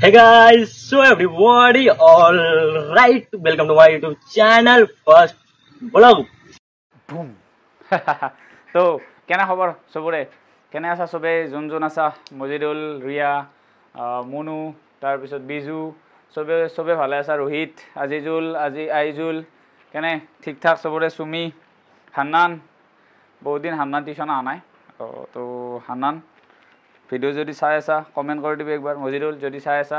Hey guys, so everybody, all right, welcome to my YouTube channel. First vlog. Broom তো কেনে খবৰ চবৰে কেনে আছা চবে যোন আছা মজিদুল ৰিয়া মুনু তাৰপিছত বিজু চবে ভালে আছা ৰোহিত আইজুল কেনে ঠিক ঠাক চবৰে সুমি হান্নান বহুত দিন হান্নান টিউশ্যন অহা নাই তো হান্নান ভিডিঅ' যদি চাই আছা কমেণ্ট কৰি দিবি একবাৰ মজিদুল যদি চাই আছা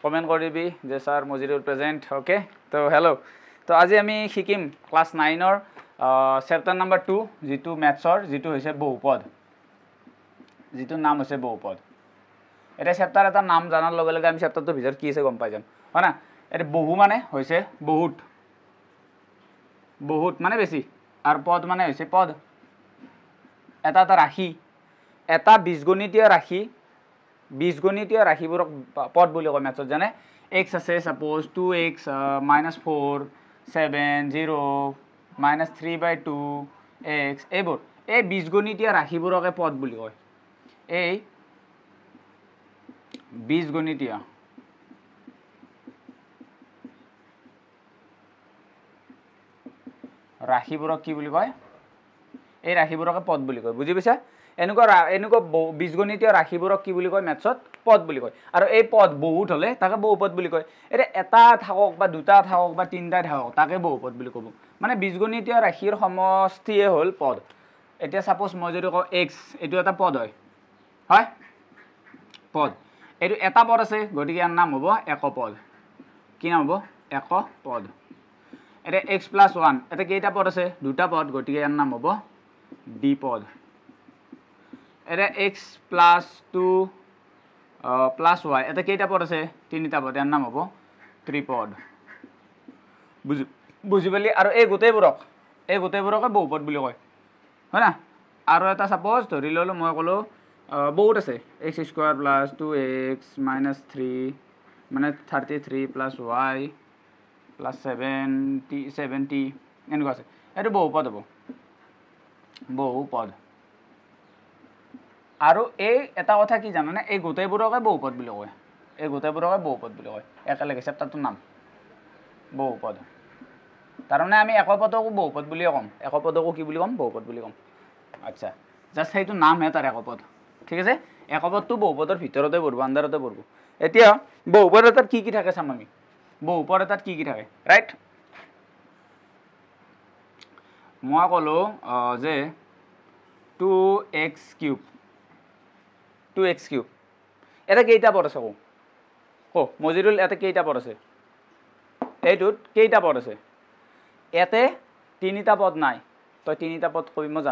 কমেণ্ট কৰি দিবি যে ছাৰ মজিদুল প্ৰেজেণ্ট অ'কে তো হেল্ল' তো আজি আমি শিকিম ক্লাছ 9ৰ চেপ্টাৰ নাম্বাৰ 2 যিটো মেথছৰ যিটো হৈছে বহুপদ যিটো নাম হৈছে বহুপদ এটা চেপ্টাৰ এটা নাম জানাৰ লগে লগে আমি চেপ্টাৰটোৰ ভিতৰত কি আছে গম পাই যাম হয় না এটা বহু মানে হৈছে বহুত মানে বেছি আৰু পদ মানে হৈছে পদ এটা ৰাশি এটা বীজগণিতীয় ৰাশিবোৰক পদ বুলি কয় মেথছত যেনে x আছে সাপোজ 2x -4 7 0 -3/2 x এইবোৰ এই বীজগণিতীয় ৰাশিবোৰকে পদ বুলি কয় এই বীজগণিতীয় ৰাশিবোৰক কি বুলি কয় এই ৰাশিবোৰকে পদ বুলি কয় বুজি পাইছা এনেকুৱা বীজগণিতীয় ৰাশিবোৰক কি বুলি কয় মেথছত পদ বুলি কয় আৰু এই পদ বহুত হলে তাকে বহুপদ বুলি কয় এটা থাকক বা দুটা থাকক বা তিনিটা থাকক তাকে বহুপদ বুলি ক'ব মানে বীজগণিতীয় ৰাশিৰ সমষ্টিয়ে হ'ল পদ এতিয়া সাপোজ মই যদি কওঁ x এইটো এটা পদ হয় পদ এইটো এটা পদ আছে গতিকে ইয়াৰ নাম হ'ব একপদ কি নাম হ'ব একপদ এটা x + 1 এটা কেইটা পদ আছে দুটা পদ গতিকে ইয়াৰ নাম হ'ব দ্বিপদ এটা x + 2 + y এটা কেইটা পদ আছে তিনিটা পদ ইয়াৰ নাম হ'ব ত্ৰিপদ বুজি পালি আৰু এই গোটেইবোৰকে বহুপদ বুলি কয় হয় না আৰু এটা সাপোজ ধৰি ললো মই ক'লো বহুত আছে x² + 2x - 3 মানে 33 + y + 70 এনেকুৱা আছে এইটো বহুপদ হ'ব বহুপদ আৰু এই এটা কথা কি জানানে এই গোটেইবোৰকে বহুপদ বুলি কয় একেলগে চেপ্টাৰটোৰ নাম বহুপদ তাৰমানে আমি একপদকো বহুপদ বুলিয়ে ক'ম একপদকো কি বুলি ক'ম বহুপদ বুলি ক'ম আচ্ছা জাষ্ট সেইটো নামহে তাৰ একপদ ঠিক আছে একপদটো বহুপদৰ ভিতৰতে পঢ়ব আণ্ডাৰতে পঢ়ব এতিয়া বহুপদ এটাত কি থাকে চাম আমি বহুপদ এটাত কি থাকে ৰাইট মই ক'লো যে 2x³ এটা কেইটা পদ আছে মজিদুল এটা কেইটা পদ আছে এইটোত কেইটা পদ আছে ইয়াতে তিনিটা পদ নাই তই তিনিটা পদ কবি মই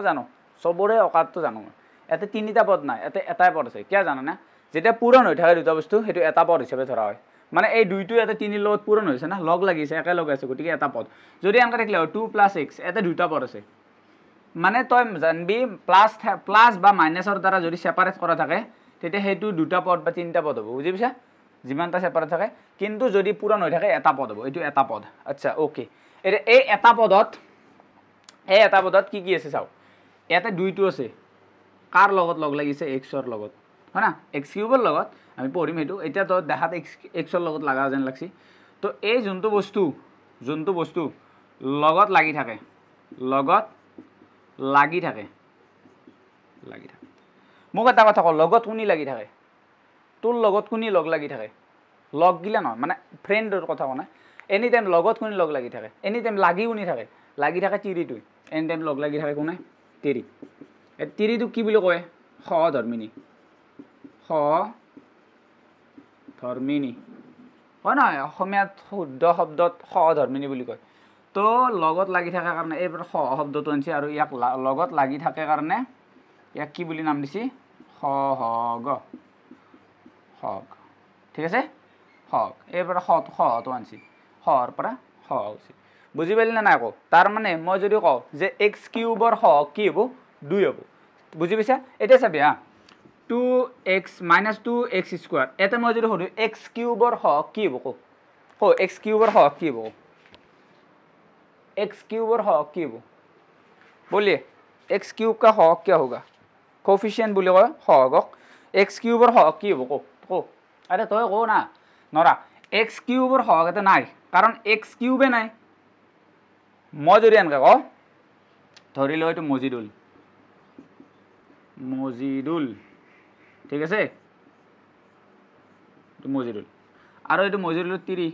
জানো চবৰে অকাতটো জানো ইয়াতে তিনিটা পদ নাই ইয়াতে এটাই পদ আছে কিয় জানানে যেতিয়া পূৰণ হৈ থাকে দুটা বস্তু সেইটো এটা পদ হিচাপে ধৰা হয় মানে এই দুইটো ইয়াতে তিনিৰ লগত পূৰণ হৈছে না লগ লাগিছে একেলগে আছে গতিকে এটা পদ যদি এনেকৈ থাকিলে 2 + x ইয়াতে দুটা পদ আছে মানে তই জানবি প্লাছ বা মাইনাছৰ দ্বাৰা যদি সেপাৰেট কৰা থাকে তেতিয়া সেইটো দুটা পদ বা তিনিটা পদ হ'ব বুজি পাইছা যিমানটা সেপাৰেট থাকে কিন্তু যদি পূৰণ হৈ থাকে এটা পদ হ'ব এইটো এটা পদ আচ্ছা ওকে এই এটা পদত কি আছে চাও ইয়াতে দুইটো আছে কাৰ লগত লগ লাগিছে x-ৰ লগত হয় না x³ ৰ লগত আমি পঢ়িম সেইটো এতিয়া তো দেখাত x-ৰ লগত লাগা যেন লাগছি তো এই যোনটো বস্তু লগত লাগি থাকে মোক এটা কথা কওঁ লগত কোনি লাগি থাকে তোৰ লগত কোনি লগ লাগি থাকে লগ গিলা নহয় মানে ফ্ৰেণ্ডৰ কথা কোৱা নাই এনি টাইম লগত কোনি লগ লাগি থাকে এনি টাইম লাগি থাকে তিৰিটো এনি টাইম লগ লাগি থাকে কোনে তিৰিটোক কি বুলি কয় সহধৰ্মিনী হয় নহয় অসমীয়াত শুদ্ধ শব্দত সহধৰ্মিনী বুলি কয় তো লগত লাগি থকাৰ কাৰণে এই শব্দটো আনিছে আৰু ইয়াক লগত লাগি থাকে কাৰণে ইয়াক কি বুলি নাম দিছি সহগ ঠিক আছে সহগ এইবাৰ সহটো আনিছি সহৰ পৰা সহগ হৈছে বুজি পালি না নাই আকৌ তাৰ মানে মই যদি কওঁ যে x³ ৰ সহগ কি হ'ব 2 হ'ব বুজি পাইছা এতিয়া চাবি 2x - 2x² এটা মই যদি সুধো x³ ৰ সহগ কি হ'ব x³ ৰ সহগ কি হ'ব x³ ৰ সহগ কি হ'ব बोलिए x³ का हॉक क्या होगा कोफिशिएंट बोले सहगक x³ ৰ হক কি হ'ব কো আৰে তই কওঁ না নৰা এক্স কিউবৰ সহগ এটা নাই কাৰণ এক্স কিউবে নাই মই যদি এনেকৈ কওঁ ধৰি লওঁ এইটো মজিদুল ঠিক আছে এইটো মজিদুল আৰু এইটো মজিদুলৰ তিৰি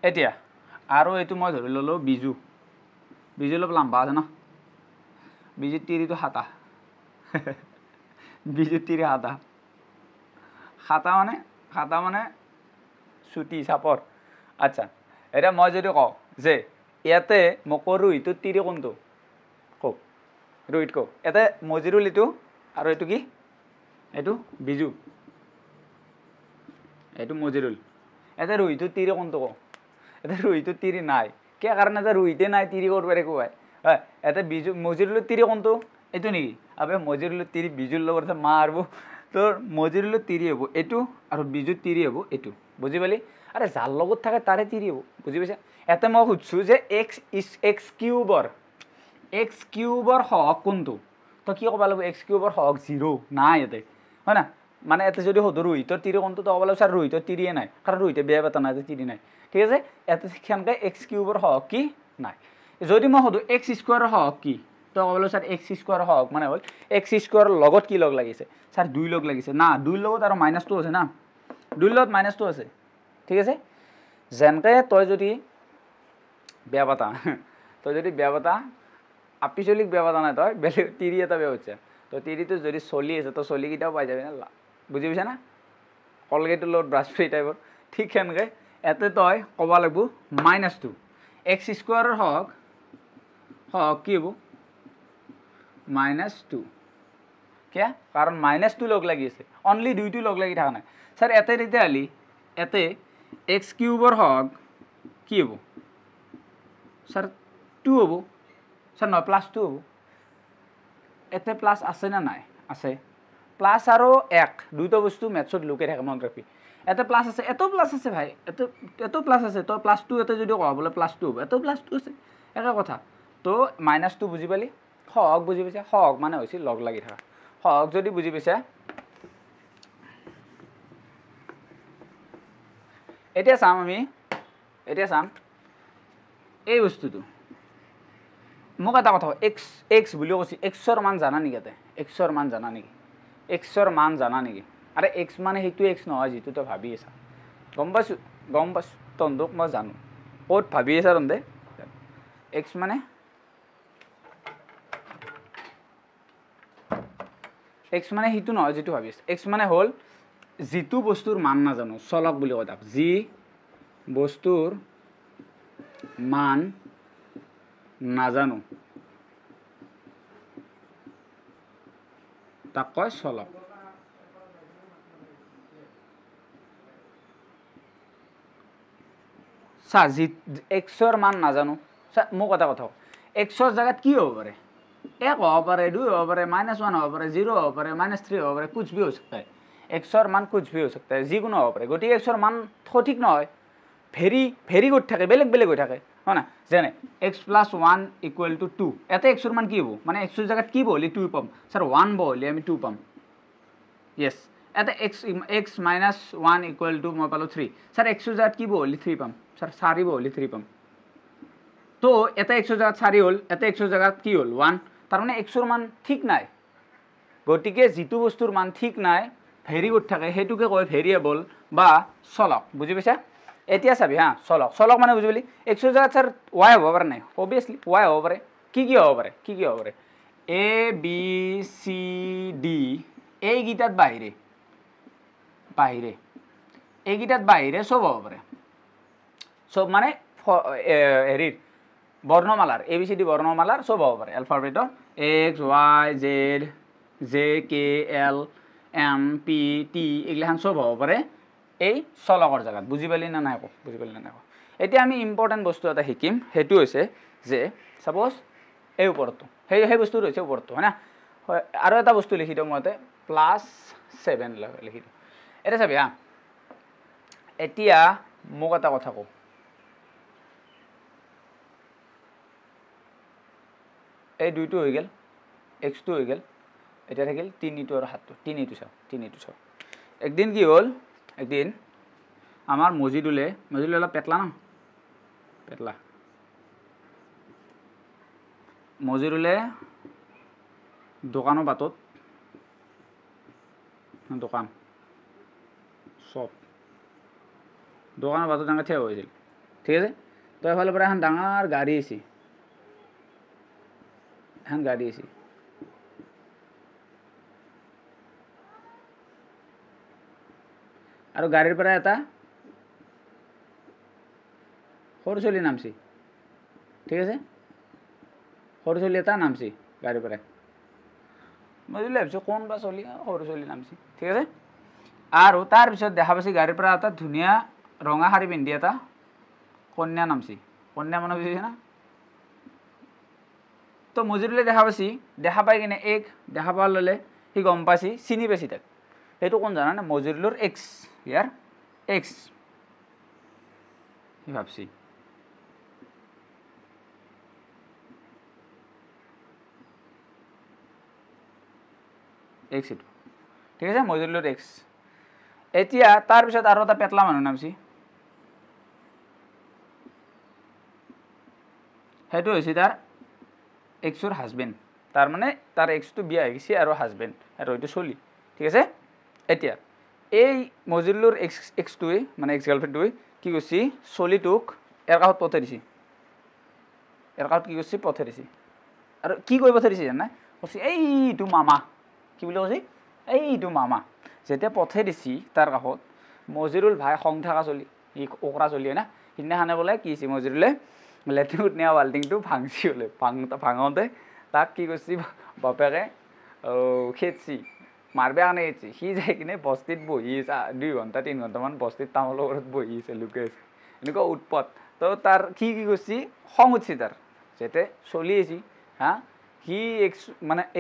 এতিয়া আৰু এইটো মই ধৰি ল'লোঁ বিজু অলপ লাম্বা আছে ন বিজুৰ তিৰিটো হাতা বিজুৰ তিৰি হাতা মানে চুটি চাপৰ আচ্ছা এতিয়া মই যদি কওঁ যে ইয়াতে মই কওঁ ৰোহিতৰ তিৰি কোনটো কওক ৰোহিত কওক ইয়াতে মজিদুল এইটো আৰু এইটো কি এইটো বিজু এইটো মজিদুল ইয়াতে ৰোহিতৰ তিৰি কোনটো কওঁ এটা ৰোহিতৰ তিৰি নাই কিয় কাৰণ এটা ৰোহিতে নাই তিৰি কৰিব পাৰে কোৱাই হয় এটা বিজু মজিদুলৰ তিৰি কোনটো এইটো নেকি আবে মজিদুলৰ তিৰি বিজুৰ লগত মাৰিব তোৰ মজিদুলৰ তিৰি হ'ব এইটো আৰু বিজুৰ তিৰি হ'ব এইটো বুজি পালি আৰে যাৰ লগত থাকে তাৰে তিৰি হ'ব বুজি পাইছা ইয়াতে মই সুধিছোঁ যে এক্স কিউবৰ সহগ কোনটো তই কি ক'ব লাগিব এক্স কিউবৰ সহগ 0 নাই ইয়াতে হয় না মানে ইয়াতে যদি সোধো ৰোহিতৰ তিৰি কোনটো তই ক'ব লাগিব ছাৰ ৰোহিতৰ তিৰিয়ে নাই কাৰণ ৰোহিতে বেয়া পাতা নাই তিৰি নাই ঠিক আছে ইয়াতে সেনেকৈ এক্স কিউবৰ সহগ কি নাই যদি মই সোধোঁ এক্স স্কুৱাৰৰ সহগ কি তই ক'ব লাগিব ছাৰ এক্স স্কুৱাৰৰ সহগ মানে হ'ল এক্স স্কুৱাৰৰ লগত কি লগ লাগিছে ছাৰ 2 লগ লাগিছে না 2 লগত আৰু মাইনাছটো আছে না 2 লগত মাইনাছটো আছে ঠিক আছে যেনেকৈ তই যদি বেয়া পাতা আপিচলিক বেয়া পাতা নাই তই বেলেগ তিৰি এটা বেয়া হৈছে তই তিৰিটো যদি চলি আছে তই চলিকেইটাও পাই যাবি না বুজি পাইছা না কলগেটৰ লগত ব্ৰাছ ফ্ৰী টাইপৰ ঠিক সেনেকৈ ইয়াতে তই ক'ব লাগিব -2 এক্স স্কুৱাৰৰ সহগ কি হ'ব -2 কিয় কাৰণ -2 লগ লাগি আছে অনলি 2টো লগ লাগি থকা নাই ছাৰ ইয়াতে তেতিয়াহ'লে ইয়াতে এক্স কিউবৰ সহগ কি হ'ব ছাৰ 2 হ'ব ছাৰ নহয় +2 হ'ব ইয়াতে প্লাছ আছে না নাই আছে প্লাছ আৰু 1 দুইটা বস্তু মেথছত লুকাই থাকে মনত ৰাখবি ইয়াতে প্লাছ আছে এটো প্লাছ আছে ভাই এটো প্লাছ আছে তই +2 ইয়াতে যদি কওঁ বোলে +2 হ'ব এটো +2 আছে একে কথা তো -2 বুজি পালি সহগ বুজি পাইছা সহগ মানে হৈছে লগ লাগি থকা সহগ যদি বুজি পাইছা এতিয়া চাম এই বস্তুটো মোক এটা কথা এক্স বুলি কৈছে এক্সৰ মান জানা নেকি ইয়াতে এক্সৰ মান জানা নেকি আৰে এক্স মানে সেইটো এক্স নহয় যিটো তই ভাবি আছা গম পাইছোঁ তহঁতক মই জানো ক'ত ভাবি আছা তহঁতে এক্স মানে সেইটো নহয় যিটো ভাবি আছা এক্স মানে হ'ল যিটো বস্তুৰ মান নাজানো চলক বুলি কয় তাক যি বস্তুৰ মান নাজানো তাক কয় চলক চা যি এক্সৰ মান নাজানো চা মোক এটা কথা এক্সৰ জেগাত কি হ'ব পাৰে 1 হ'ব পাৰে 2 হ'ব পাৰে -1 হ'ব পাৰে 0 হ'ব পাৰে -3 হ'ব পাৰে कुछ भी हो सकता है এক্সৰ মান कुछ भी हो सकता है যিকোনো হ'ব পাৰে গতিকে এক্সৰ মান সঠিক নহয় ভেৰি গুড থাকে বেলেগ হৈ থাকে হয় না যেনে x + 1 = 2 এতে এক্সৰ মান কি হ'ব মানে এক্সৰ জেগাত কি বহলি 2 পাম স্যার 1 বহলি আমি 2 পাম ইয়েস এতে x - 1 = মই পালো 3 স্যার এক্সৰ জেগাত কি বহলি 3 পাম স্যাৰ 4 বহলি 3 পাম তো এতে এক্সৰ জেগাত 4 হ'ল এতে এক্সৰ জেগাত কি হ'ল 1 তাৰ মানে এক্সৰ মান ঠিক নাই গতিকে যিটো বস্তুৰ মান ঠিক নাই ভেৰি গুড থাকে হেতুকে কয় ভেৰিয়েবল বা চলক বুজি পাইছা এতিয়া চাবি হা চলক মানে বুজি পালি এক্সৰ জেগাত স্যাৰ y হ'ব পাৰে নাই অবিয়াসলি y হ'ব পাৰে কি হ'ব পাৰে a b c d এই গিটাত বাহিৰে সব হ'ব পাৰে সব মানে হেৰিৰ বৰ্ণমালাৰ ABCD বৰ্ণমালাৰ সব হ'ব পাৰে এলফাবেটৰ x y z j k l m p t এগুলাখান সব হ'ব পাৰে এই চলকৰ জায়গাত বুজি পালি না নাই এতিয়া আমি ইম্পৰ্টেন্ট বস্তু এটা শিকিম হেতু হৈছে যে সাপোজ এই ওপৰটো সেই বস্তুটো হৈছে ওপৰটো হয় না আৰু এটা বস্তু লিখি দিওঁ মতে +7 লিখি দিওঁ এটা চাবি হা এতিয়া মোক এটা কথা কওঁ এই দুইটো হৈ গেল x2 হৈ গেল এতিয়া থাকিল 3টো আৰু 7টো 3টো চাওঁ একদিন কি হ'ল একদিন আমাৰ মজিদুলে অলপ পেটলা ন পেটলা মজিদুলে দোকানৰ বাটত দোকান চব দোকানৰ বাটত এনেকৈ থিয় হৈছিল ঠিক আছে তো এফালৰ পৰা এখন ডাঙৰ গাড়ী আহিছে আৰু গাড়ীৰ পৰা এটা সৰু চলি নামছি ঠিক আছে সৰু চলি এটা নামছি গাড়ীৰ পৰা মই যদি ভাবিছোঁ কোনবা চলি সৰু চলি নামছি ঠিক আছে আৰু তাৰপিছত দেখা পাইছি গাড়ীৰ পৰা এটা ধুনীয়া ৰঙা শাৰী পিন্ধি এটা কন্যা নামছি কন্যা মানে বুজিছে না তো মজিদুলে দেখা পাই কিনে দেখা পোৱাৰ ল'লে সি গম পাইছি চিনি পাইছি তাক সেইটো কোন জানানে মজিদুলৰ এক্স ইয়াৰ এক্স সি ভাবছি এক্স এইটো ঠিক আছে মজিদুলৰ এক্স এতিয়া তাৰপিছত আৰু এটা পেটলা মানুহ নামছি সেইটো হৈছে তাৰ এক্সৰ হাজবেণ্ড তাৰ মানে তাৰ এক্সটো বিয়া হৈ গৈছে আৰু হাজবেণ্ড আৰু এইটো চলি ঠিক আছে এতিয়া এই মজিদুলৰ এক্সটোৱে মানে এক্স গাৰ্লফ্ৰেণ্ডটোৱে কি কৰিছে চলিটোক ইয়াৰ কাষত পঠাই দিছে আৰু কি কৈ পঠাই দিছে জানা কৈছে এইটো মামা কি বুলি কৈছে এইটো মামা যেতিয়া পঠাই দিছি তাৰ কাষত মজিদুল ভাই খং থকা চলি ই ওকৰা চলি হয় না সিদিনাখনে বোলে কি হৈছে মজিদুলে লেট্ৰিনত নিয়া বাল্টিংটো ভাঙছি বোলে ভাঙোতে তাক কি কৰিছে বাপেকে খেদছি মাৰবে কাৰণে খেদছি সি যাই কিনে বস্তিত বহি আছে 2 ঘণ্টা 3 ঘণ্টামান বস্তিত তামোলৰ ওপৰত বহি আছে লুকাই আছে এনেকুৱা উৎপত তো তাৰ কি কৰিছে খং উঠছি তাৰ যেতিয়া চলি আহিছি হা সি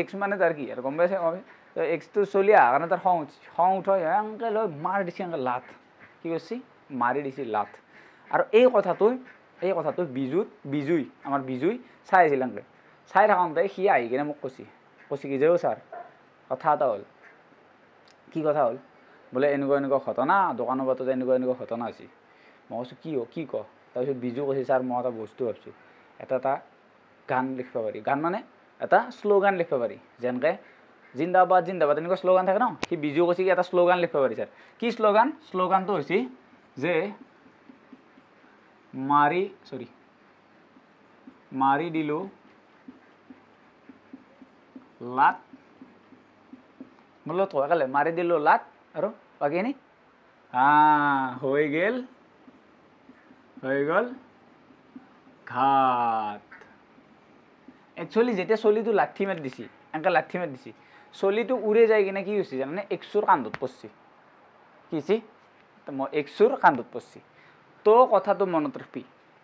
এক্স মানে তাৰ কি আৰু গম পাইছে এক্সটো চলি অহাৰ কাৰণে তাৰ খং উঠাই এনেকৈ লৈ মাৰি দিছে এনেকৈ লাথ কি কৰিছে মাৰি দিছে লাথ আৰু এই কথাটো বিজুই আমাৰ বিজুই চাই আছিল এনেকৈ চাই থাকোঁতে সি আহি কিনে মোক কৈছে কি যে ছাৰ কথা এটা হ'ল কি কথা হ'ল বোলে এনেকুৱা ঘটনা দোকানৰ বাটত এনেকুৱা ঘটনা হৈছে মই কৈছোঁ কি ক তাৰপিছত বিজু কৈছে ছাৰ মই এটা বস্তু ভাবিছোঁ এটা গান লিখিব পাৰি গান মানে এটা শ্লোগান লিখিব পাৰি যেনেকৈ জিন্দাবাদ এনেকুৱা শ্লোগান থাকে ন সি বিজু কৈছে কি এটা শ্লোগান লিখিব পাৰি ছাৰ কি শ্লোগানটো হৈছে যে মাৰি দিলোঁ লাট বোলো কালে মাৰি দিলোঁ লাট আৰু বাকীখিনি হৈ গ'ল ঘাট একচুৱেলি যেতিয়া চলিটো লাঠি মাৰি দিছি এনেকৈ লাঠি মাৰি দিছি চলিটো উৰে যাই কিনে কি হৈছে জানানে এক্সুৰ কান্ধত পৰছি কি হৈছে মই এক্সুৰ কান্ধত পৰছি তো কথাটো মনত ৰাখবি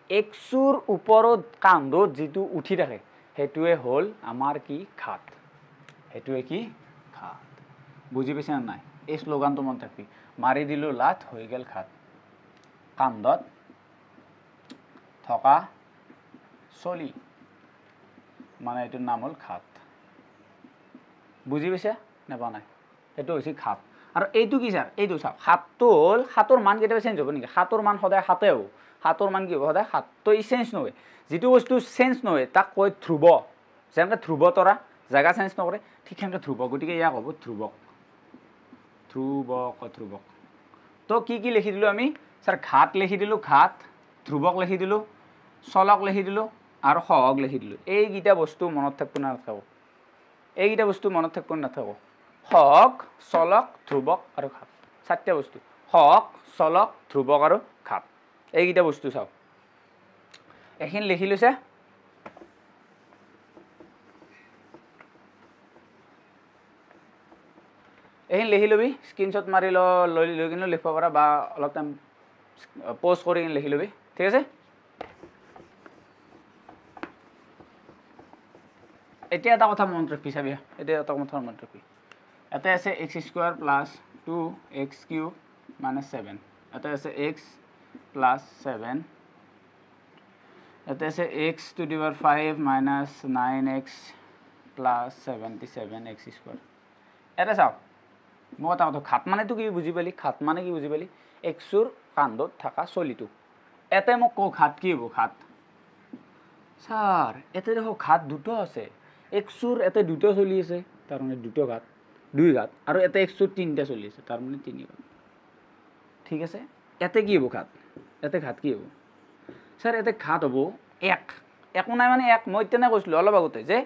এক্সুৰ ওপৰত কান্ধত যিটো উঠি থাকে সেইটোৱে হ'ল আমাৰ কি ঘাট বুজি পাইছে নে নাই এই শ্লোগানটো মনত ৰাখবি মাৰি দিলোঁ লাট হৈ গ'ল ঘাট কান্ধত থকা চলি মানে এইটোৰ নাম হ'ল ঘাট বুজি পাইছে নেপোৱা নাই সেইটো হৈছে ঘাট আৰু এইটো কি ছাৰ এইটো চাওক সাতটো হ'ল সাতৰ মান কেতিয়াবা চেঞ্জ হ'ব নেকি সাতৰ মান সদায় সাতে হ'ব সাতৰ মান কি হ'ব সদায় সাতটো চেঞ্জ নহয় যিটো বস্তু চেঞ্জ নহয় তাক কয় ধ্ৰুৱ যেনেকৈ ধ্ৰুৱ তৰা জেগা চেঞ্জ নকৰে ঠিক সেনেকৈ ধ্ৰুৱ গতিকে ইয়াক হ'ব ধ্ৰুৱক তো কি লিখি দিলোঁ আমি ছাৰ ঘাট লিখি দিলোঁ ঘাট ধ্ৰুৱক লিখি দিলোঁ চলক লিখি দিলোঁ আৰু সহক লিখি দিলোঁ এইকেইটা বস্তু মনত থাকিব নাথাকো সহক চলক ধ্ৰুৱক আৰু ঘাট 4টা বস্তু সহক চলক ধ্ৰুৱক আৰু ঘাট এইকেইটা বস্তু চাওক এইখিনি লিখি লৈছে এইখিনি লিখি ল'বি স্ক্ৰীনশ্বট মাৰি লৈ কিনে লিখিব পাৰা বা অলপ টাইম প'জ কৰি কিনে লিখি ল'বি ঠিক আছে এতিয়া এটা কথা মনত ৰাখবি চাবি এটা আছে x² + 2x³ - 7 এটা আছে x + 7 এটা আছে x⁵ - 9x + 77x²। এটা চাওক মই এটা কথা ঘাত মানেতো কি বুজি পালি ঘাত মানে কি বুজি পালি এক্সৰ কান্ধত থকা চলিটো এতে মোক কওঁ ঘাত কি হ'ব ঘাত স্যার এতে দেখো ঘাত দুটো আছে এক্সৰ এতে দুটো চলি আছে তাৰ মানে দুটো ঘাত দুই ঘাত আৰু এতে এক্সৰ তিনিটা চলি আছে তাৰ মানে তিনি ঘাত ঠিক আছে এতে কি হ'ব ঘাত এতে ঘাত কি হ'ব স্যার এতে ঘাত হ'ব এক একো নাই মানে এক মই তেনে কৈছিলোঁ অলপ আগতে যে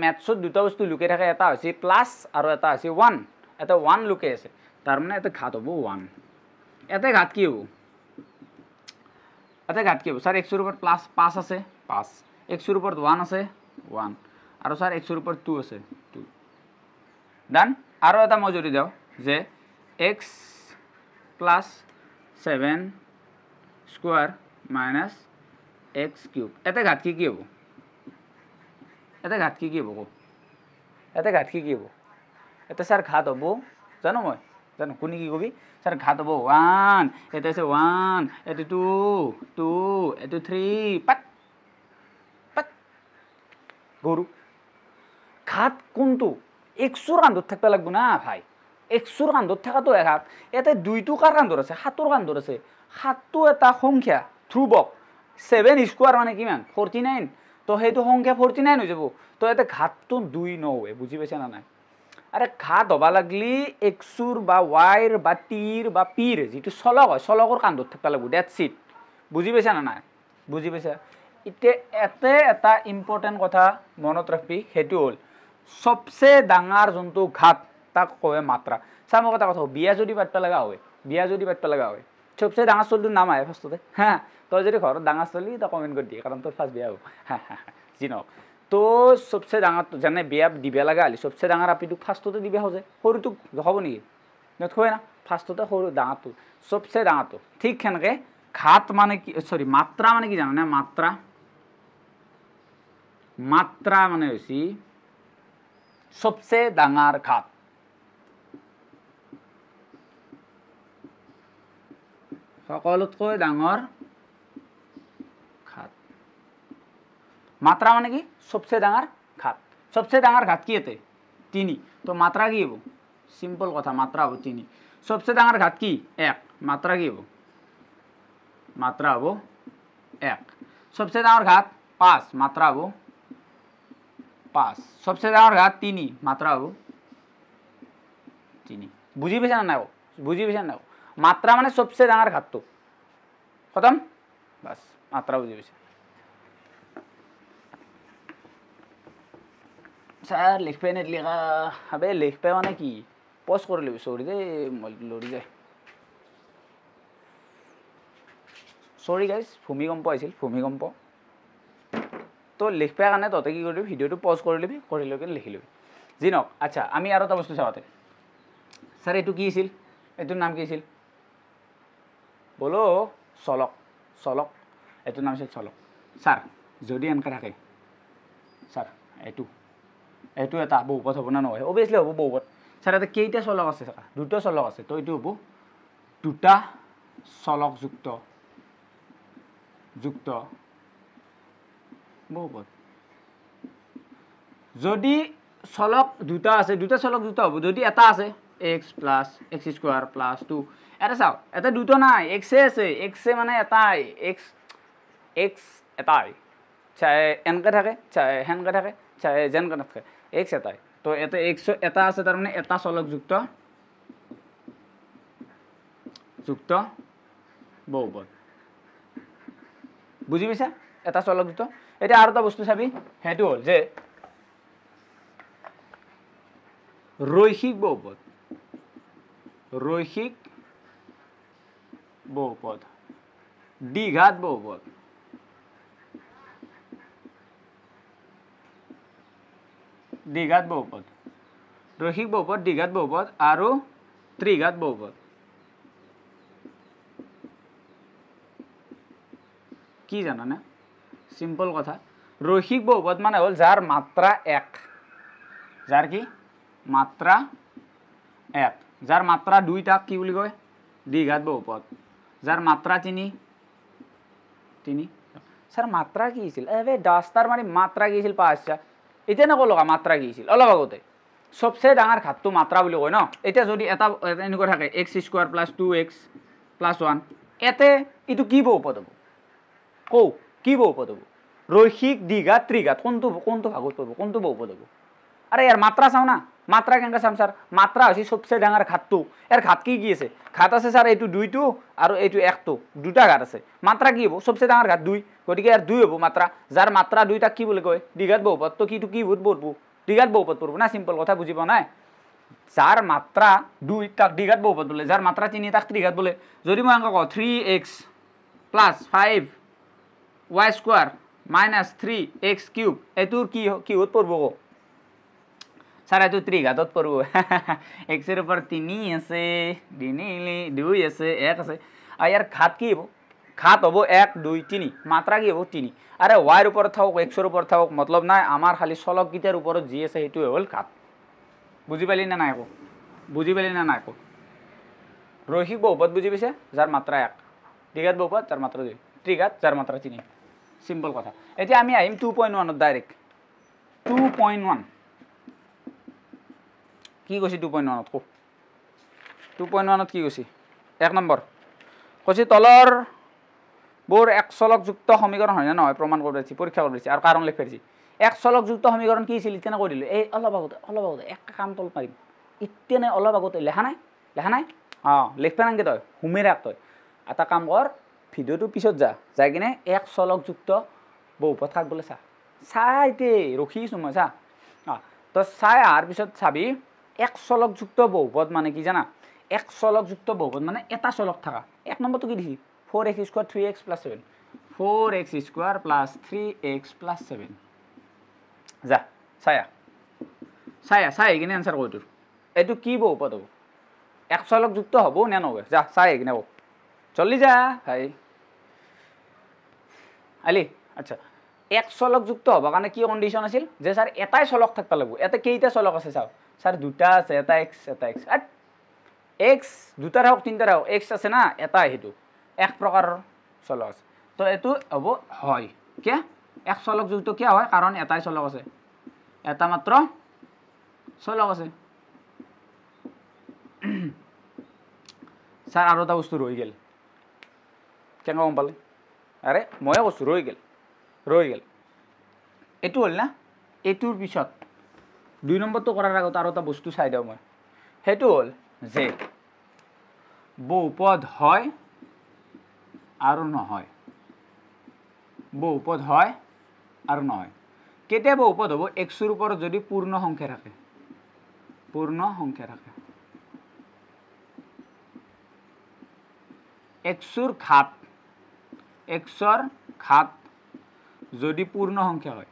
মেথছত দুটা বস্তু লুকাই থাকে এটা হৈছে প্লাছ আৰু এটা হৈছে 1 এটা 1 লুকাই আছে তাৰ মানে এতে ঘাত হ'ব 1 এতে ঘাত কি হ'ব এতে ঘাত কি হ'ব স্যার এক্সৰ ওপৰত প্লাছ 5 আছে 5 এক্সৰ ওপৰত 1 আছে 1 আৰু স্যাৰ এক্সৰ ওপৰত 2 আছে 2 ডান আৰু এটা মই যদি দিওঁ যে x plus 7 square minus x cube এতে ঘাত কি হ'ব এতে ঘাত কি হ'ব কো এতে ঘাত কি হ'ব এতে স্যার ঘাত হ'ব জানো মই জানো কোনি কি কবি স্যার ঘাত হ'ব 1 এতে আছে 1 এতে 2 2 এতে 3 পাট পাট গরু ঘাত কোনটো এক্সৰ কান্ধত থাকবা লাগব না ভাই এক্সৰ কান্ধত থাকাটো এঘাত এতে দুইটো কাৰ কান্ধত আছে সাতৰ কান্ধত আছে সাতটো এটা সংখ্যা ধ্ৰুৱক 7 স্কোয়ার মানে কিমান 49 তো সেইটো সংখ্যা 49 হৈ যাব তো এতে ঘাতটো 2 নহয় বুজি পাইছা না নাই আরে ঘাত হবা লাগলি এক্সৰ বা ওয়াইৰ বা টিৰ বা পিৰ যেটো চলক হয় চলকৰ কান্ধত থাকবা লাগব দ্যাটস ইট বুজি পাইছা না নাই বুজি পাইছা ইতে এতে এটা ইম্পৰ্টেন্ট কথা মনত ৰাখবি হেতু হল সবচে ডাঙৰ যোনটো ঘাত তাক কয় মাত্ৰা চা মই কথা বিয়া যদি পাতবা লাগা হয় সবচে ডাঙৰ চলিটোৰ নাম আহে ফাৰ্ষ্টতে হা তই যদি ঘৰত ডাঙৰ চলি তই কমেন্ট কৰি দিয়ে কাৰণ তোৰ ফাৰ্ষ্ট বিয়া হ'ব যি নহওক তো সবচে ডাঙৰ যেনে বিয়া দিবা লগা হলি সবচে ডাঙৰ আপিটোক ফাৰ্ষ্টতে দিবা খোজে সৰুটোক দেখাব নেকি নথয় না ফাৰ্ষ্টতে সৰু ডাঙৰটো সবচে ডাঙৰটো ঠিক সেনেকে ঘাত মানে কি সৰি মাত্ৰা মানে কি জানা না মাত্ৰা মানে হৈছে সবচে ডাঙৰ ঘাত সকলোতকৈ ডাঙৰ ঘাত মাত্ৰা মানে কি সবচে ডাঙৰ ঘাত সবচে ডাঙৰ ঘাত কি এতে 3 তো মাত্ৰা কি হ'ব সিম্পল কথা মাত্ৰা হ'ব 3 সবচে ডাঙৰ ঘাত কি 1 মাত্ৰা কি হ'ব মাত্ৰা হ'ব 1 সবচে ডাঙৰ ঘাত 5 মাত্ৰা হ'ব 5 সবচে ডাঙৰ ঘাত 3 মাত্ৰা হ'ব 3 বুজি পাইছা না নাই বুজি পাইছা না মাত্ৰা মানে সবচে ডাঙৰ ঘাতটো খতম বাস মাত্ৰা বুজি পাইছা স্যার লিখবে নেট লেখা আবে লিখবে মানে কি পোস্ট করে লবি সরি দে লড়ি যায় সরি গাইজ ভূমিকম্প আছিল ভূমিকম্প তো লিখবে কাৰণে ততে কি কৰিবি ভিডিওটো পজ কৰি লবি কৰি লৈ লিখি লবি যি নহওক আচ্ছা আমি আৰু এটা বস্তু চাওঁতে স্যাৰ এইটো কি আছিল এইটোৰ নাম কি আছিল বলো চলক চলক এইটোৰ নাম আছিল চলক স্যার যদি এনেকৈ থাকে স্যার এইটো এটা বহুপদ হ'ব না নহয় অবভিয়াছলি হ'ব বহুপদ স্যার এটা কেইটা চলক আছে চাকা দুটা চলক আছে তো এইটো হ'ব দুটা চলক যুক্ত বহুপদ যদি চলক দুটা আছে দুটা চলক দুটা হ'ব যদি এটা আছে x plus x square plus 2 এটা চাও এটা দুটো নাই x আছে x মানে এটাই x এটাই চাই এনকে থাকে চাই হেনকে থাকে চাই যেনকে থাকে x এটাই তো এটা x এটা আছে তাৰ মানে এটা চলক যুক্ত বহুপদ বুজি পাইছা এটা চলক যুক্ত এটা আৰু এটা বস্তু চাবি হেতু হল যে ৰৈখিক বহুপদ দ্বিঘাত বহুপদ ৰৈখিক বহুপদ দ্বিঘাত বহুপদ আৰু ত্ৰিঘাত বহুপদ কি জানা না সিম্পল কথা রৈখিক বহুপদ মানে হল যার মাত্রা 1 যার কি মাত্রা 1 যার মাত্রা 2 তাক কি বুলি কয় দ্বিঘাত বহুপদ যার মাত্রা 3 স্যার মাত্রা কি আছিল এবে 10 তার মানে মাত্রা কি আছিল 5 এতিয়া নকলো মাত্ৰা কি আছিল অলপ আগতে সবচে ডাঙৰ ঘাতটো মাত্ৰা বুলি কয় ন এতিয়া যদি এটা এনেকুৱা থাকে x² + 2x + 1 এতে ইটো কি বহুপদ হ'ব কও কি বহুপদ হ'ব রৈখিক দ্বিঘাত ত্রিঘাত কোনটো ভাগত পড়ব কোনটো বহুপদ হ'ব আরে ইয়ার মাত্রা চাও না মাত্রা কেনেকৈ চাম স্যার মাত্রা হৈছে সবচে ডাঙৰ ঘাতটো এৰ ঘাত কি কি আছে ঘাত আছে স্যাৰ এইটো 2টো আৰু এইটো 1টো দুটা ঘাত আছে মাত্ৰা কি হ'ব সবচে ডাঙৰ ঘাত 2 গতিকে ইয়াৰ 2 হ'ব মাত্ৰা যাৰ মাত্রা 2 তাক কি বুলি কয় দ্বিঘাত বহুপদ তো কিটো কি বহুত পড়ব দ্বিঘাত বহুপদ পড়ব না সিম্পল কথা বুজি পাও নাই যার মাত্রা 2 তাক দ্বিঘাত বহুপদ বলে যার মাত্রা 3 তাক ত্রিঘাত বলে যদি মই অঙ্ক কও 3x + 5y² - 3x³ এটোৰ কি হত পড়ব গো স্যার এটো ত্রিঘাতত পড়ব x এর উপর 3 আছে 2 আছে 1 আছে আর ইয়ার ঘাত কি হবো ঘাত হবো 1 2 3 মাত্রা কি হবো 3 আরে y এর উপর থাকক x এর উপর থাকক মতলব নাই আমার খালি চলক গিটার উপর জি আছে হেতু হল ঘাত বুঝি পালি না নাই কো বুঝি পালি না নাই কো রৈখিক বহুপদ বুঝি পাইছে যার মাত্রা 1 দ্বিঘাত বহুপদ যার মাত্রা 2 ত্রিঘাত যার মাত্রা 3 সিম্পল কথা এতিয়া আমি আহিম 2.1 ত ডাইরেক্ট 2.1 কি কৈছি 2.1 ত কো 2.1 ত কি কৈছি এক নম্বৰ কৈছি তলৰ বোৰ এক চলকযুক্ত সমীকৰণ হয় না নহয় প্ৰমাণ কৰিছি পৰীক্ষা কৰিছি আৰু কাৰণ লিখিছি এক চলকযুক্ত সমীকৰণ কি আছিল ইতেনে কৈ দিলো এই অলপ আগতে এক কাম তল মাৰিম ইতেনে অলপ আগতে লেখা নাই লিখবা নাংগে তই হুমে ৰাখ তই এটা কাম কৰ ভিডিওটো পিছত যাই কিনে এক চলকযুক্ত বহুপদ কাক বলে চাইতে ৰখিছো মই তো চাই আহাৰ পিছত চাবি এক চলকযুক্ত বহুপদ মানে কি জানা এক চলকযুক্ত বহুপদ মানে এটা চলক থাকা এক নম্বৰটো কি দিছি 4x² 3x + 7 4x² + 3x + 7 যা চাই কিনে আনসার কই তোৰ এইটো কি বহুপদ হ'ব এক চলকযুক্ত হ'ব নে নহয় যা চাই কিনে কও চলি যা ভাই আলি আচ্ছা এক চলকযুক্ত হব কাৰণে কি কন্ডিশন আছিল যে স্যার এটাই চলক থাকবা লাগব এতে কেইটা চলক আছে চাও স্যার দুটা আছে এটা x x দুটাৰ হওক তিনটাৰ হওক x আছে না এটা হেতু এক প্ৰকাৰৰ চলক আছে তো এটো হ'ব হয় কি এক চলকযুক্ত কি হয় কাৰণ এটাই চলক আছে এটা মাত্ৰ চলক আছে স্যাৰ আৰু এটা বস্তু ৰৈ গেল কেন গম পালে আৰে ময়ে কৈছো ৰৈ গেল এটো হল না এটোৰ পিছত 2 নম্বৰটো কৰাৰ আগত আৰু এটা বস্তু চাই দাও মই হেতু হল যে বহুপদ হয় আৰু নহয় বহুপদ হয় আৰু নহয় কেতিয়া বহুপদ হ'ব x ৰ ওপৰত যদি পূৰ্ণ সংখ্যা থাকে x ৰ ঘাত যদি পূৰ্ণ সংখ্যা হয়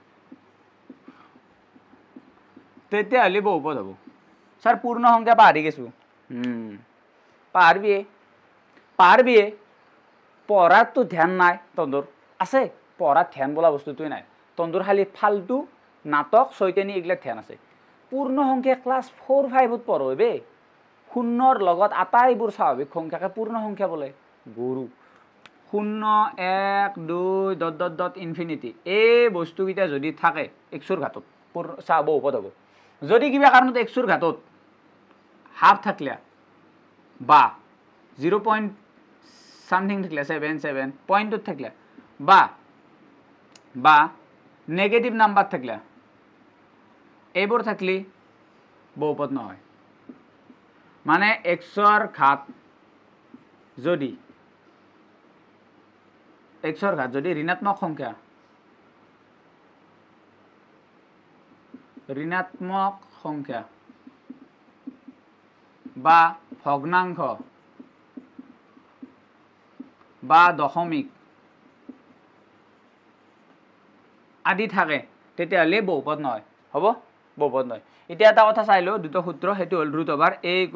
তেতিয়া হলে বহুপদ হ'ব স্যাৰ পূৰ্ণ সংখ্যা পাহৰি গেছো পারবি পড়ার তো ধ্যান নাই তন্দুর আছে পড়ার ধ্যান বলা বস্তুটোই নাই তন্দুর খালি ফালতু নাটক চৈতানি এগুলা ধ্যান আছে পূর্ণ সংখ্যা ক্লাস 4-5 পঢ়বে শূন্যৰ লগত আটাইবোৰ স্বাভাৱিক সংখ্যাকে পূৰ্ণ সংখ্যা বলে গুৰু 0 1 2 ... ইনফিনিটি এই বস্তুকেইটা যদি থাকে x ৰ ঘাতত বহুপদ হ'ব যদি কিবা কাৰণত x ৰ ঘাতত হাফ থাকলে বা 0. something থাকলে 7 পয়েন্টত থাকলে বা নেগেটিভ নাম্বার থাকলে এইবোৰ থাকলি বহুপদ নহয় মানে x ৰ ঘাত যদি ঋণাত্মক সংখ্যা বা ভগ্নাংশ বা দশমিক আদি থাকে তেতিয়াহলে বহুপদ নহয় হ'ব বহুপদ নহয় এতিয়া এটা কথা চাই লও দুটো সূত্র হেতু হল √a =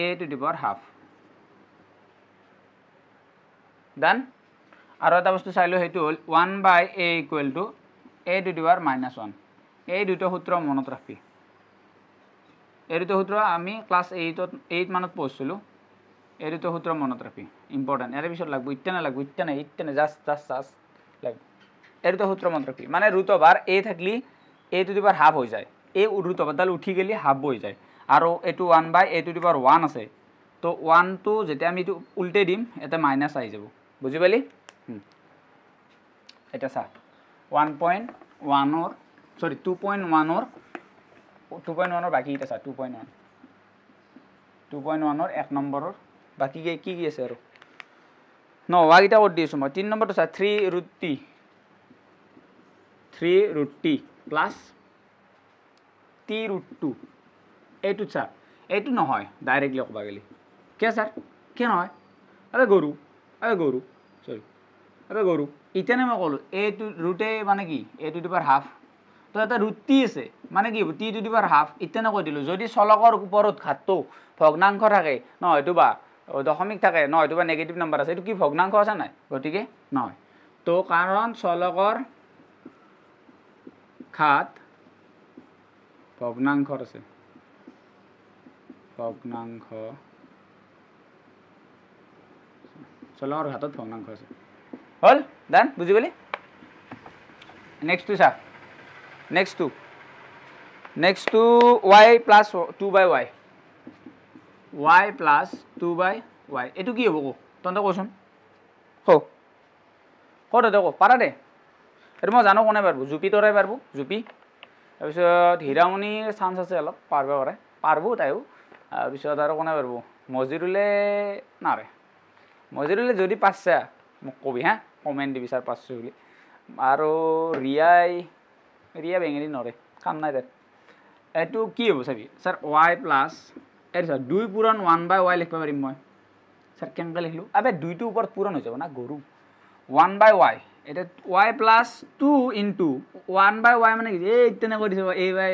a⁻²² ডান আৰু এটা বস্তু চাই লও হেতু হল 1/a = a⁻⁻1 এই দুটো সূত্র মনত ৰাখবি এই দুটো সূত্ৰ আমি ক্লাস 8 মানত পঢ়িছিলো এই দুটো সূত্ৰ মনত ৰাখবি ইম্পৰ্টেন্ট এৰ পিছত লাগব ইত্যানে জাস্ট লাগব এই দুটো সূত্ৰ মনত ৰাখবি মানে √a থাকলি a⁻½ হৈ যায় এই √1 উঠি গেলি হাফ হৈ যায় আৰু এইটো 1/a⁴ আছে তো 1টো যেতিয়া আমি এইটো উল্টে দিম এটা মাইনাছ আহি যাব বুজি পালি এটা চা 1.1 সৰি 2.1 বাকি এটা চা 2.1 এক নম্বৰৰ বাকি কি আছে আৰু ন ওয়াইটা ক'ত দিছো মই 3 নম্বৰটো চা 3√t প্লাছ t√2 এইটো চা এইটো নহয় ডাইৰেক্টলি ক'বা গেলি কে স্যাৰ কে নহয় আৰে গৰু সৰি আৰে গৰু ইতেনে মই ক'লো এইটো ৰুটে মানে কি a⁴ তো এটা √t আছে মানে কি t⁴ ইতেনে কৈ দিলো যদি চলকৰ ওপৰত ঘাতটো ভগ্নাংশ থাকে নহয় এইটো বা দশমিক থাকে নহয় এইটো বা নেগেটিভ নাম্বাৰ আছে এইটো কি ভগ্নাংশ আছে নাই গতিকে নহয় তো কাৰণ চলকৰ ঘাত ভগ্নাংশ আছে ভগ্নাংশ চলকৰ ঘাতত ভগ্নাংশ আছে হল ডান বুজি পালি নেক্সট চা next to y plus 2/y y plus 2/y এটো কি হ'ব কো তন্তে কোচোন কত দেখো পাৰা দে এটো মই জানো কোনে পাৰবো জুপি তৰাই পাৰবো জুপি তাৰপিছত হীৰামণিৰ চান্স আছে অলপ পাৰবে পাৰে পাৰবো তাইও তাৰপিছত আৰু কোনে পাৰবো মজিৰুলে নাৰে মজিৰুলে যদি পাছছা মোক কবি হা কমেন্ট দিবি স্যাৰ পাছছো বুলি আৰু ৰিয়া বেঙেৰি নৰে কাম নাই তাত এটো কি হ'ব চাবি স্যাৰ y প্লাস এৰ স্যাৰ 2 পূৰণ 1/y লিখবা পাৰিম মই স্যাৰ কেনকা লিখলো আবে 2 টো ওপৰত পূৰণ হৈ যাব না গৰু 1/y এটা y প্লাস 2 ইনটু 1/y মানে কি এই তেনে কৈ দিছো a বাই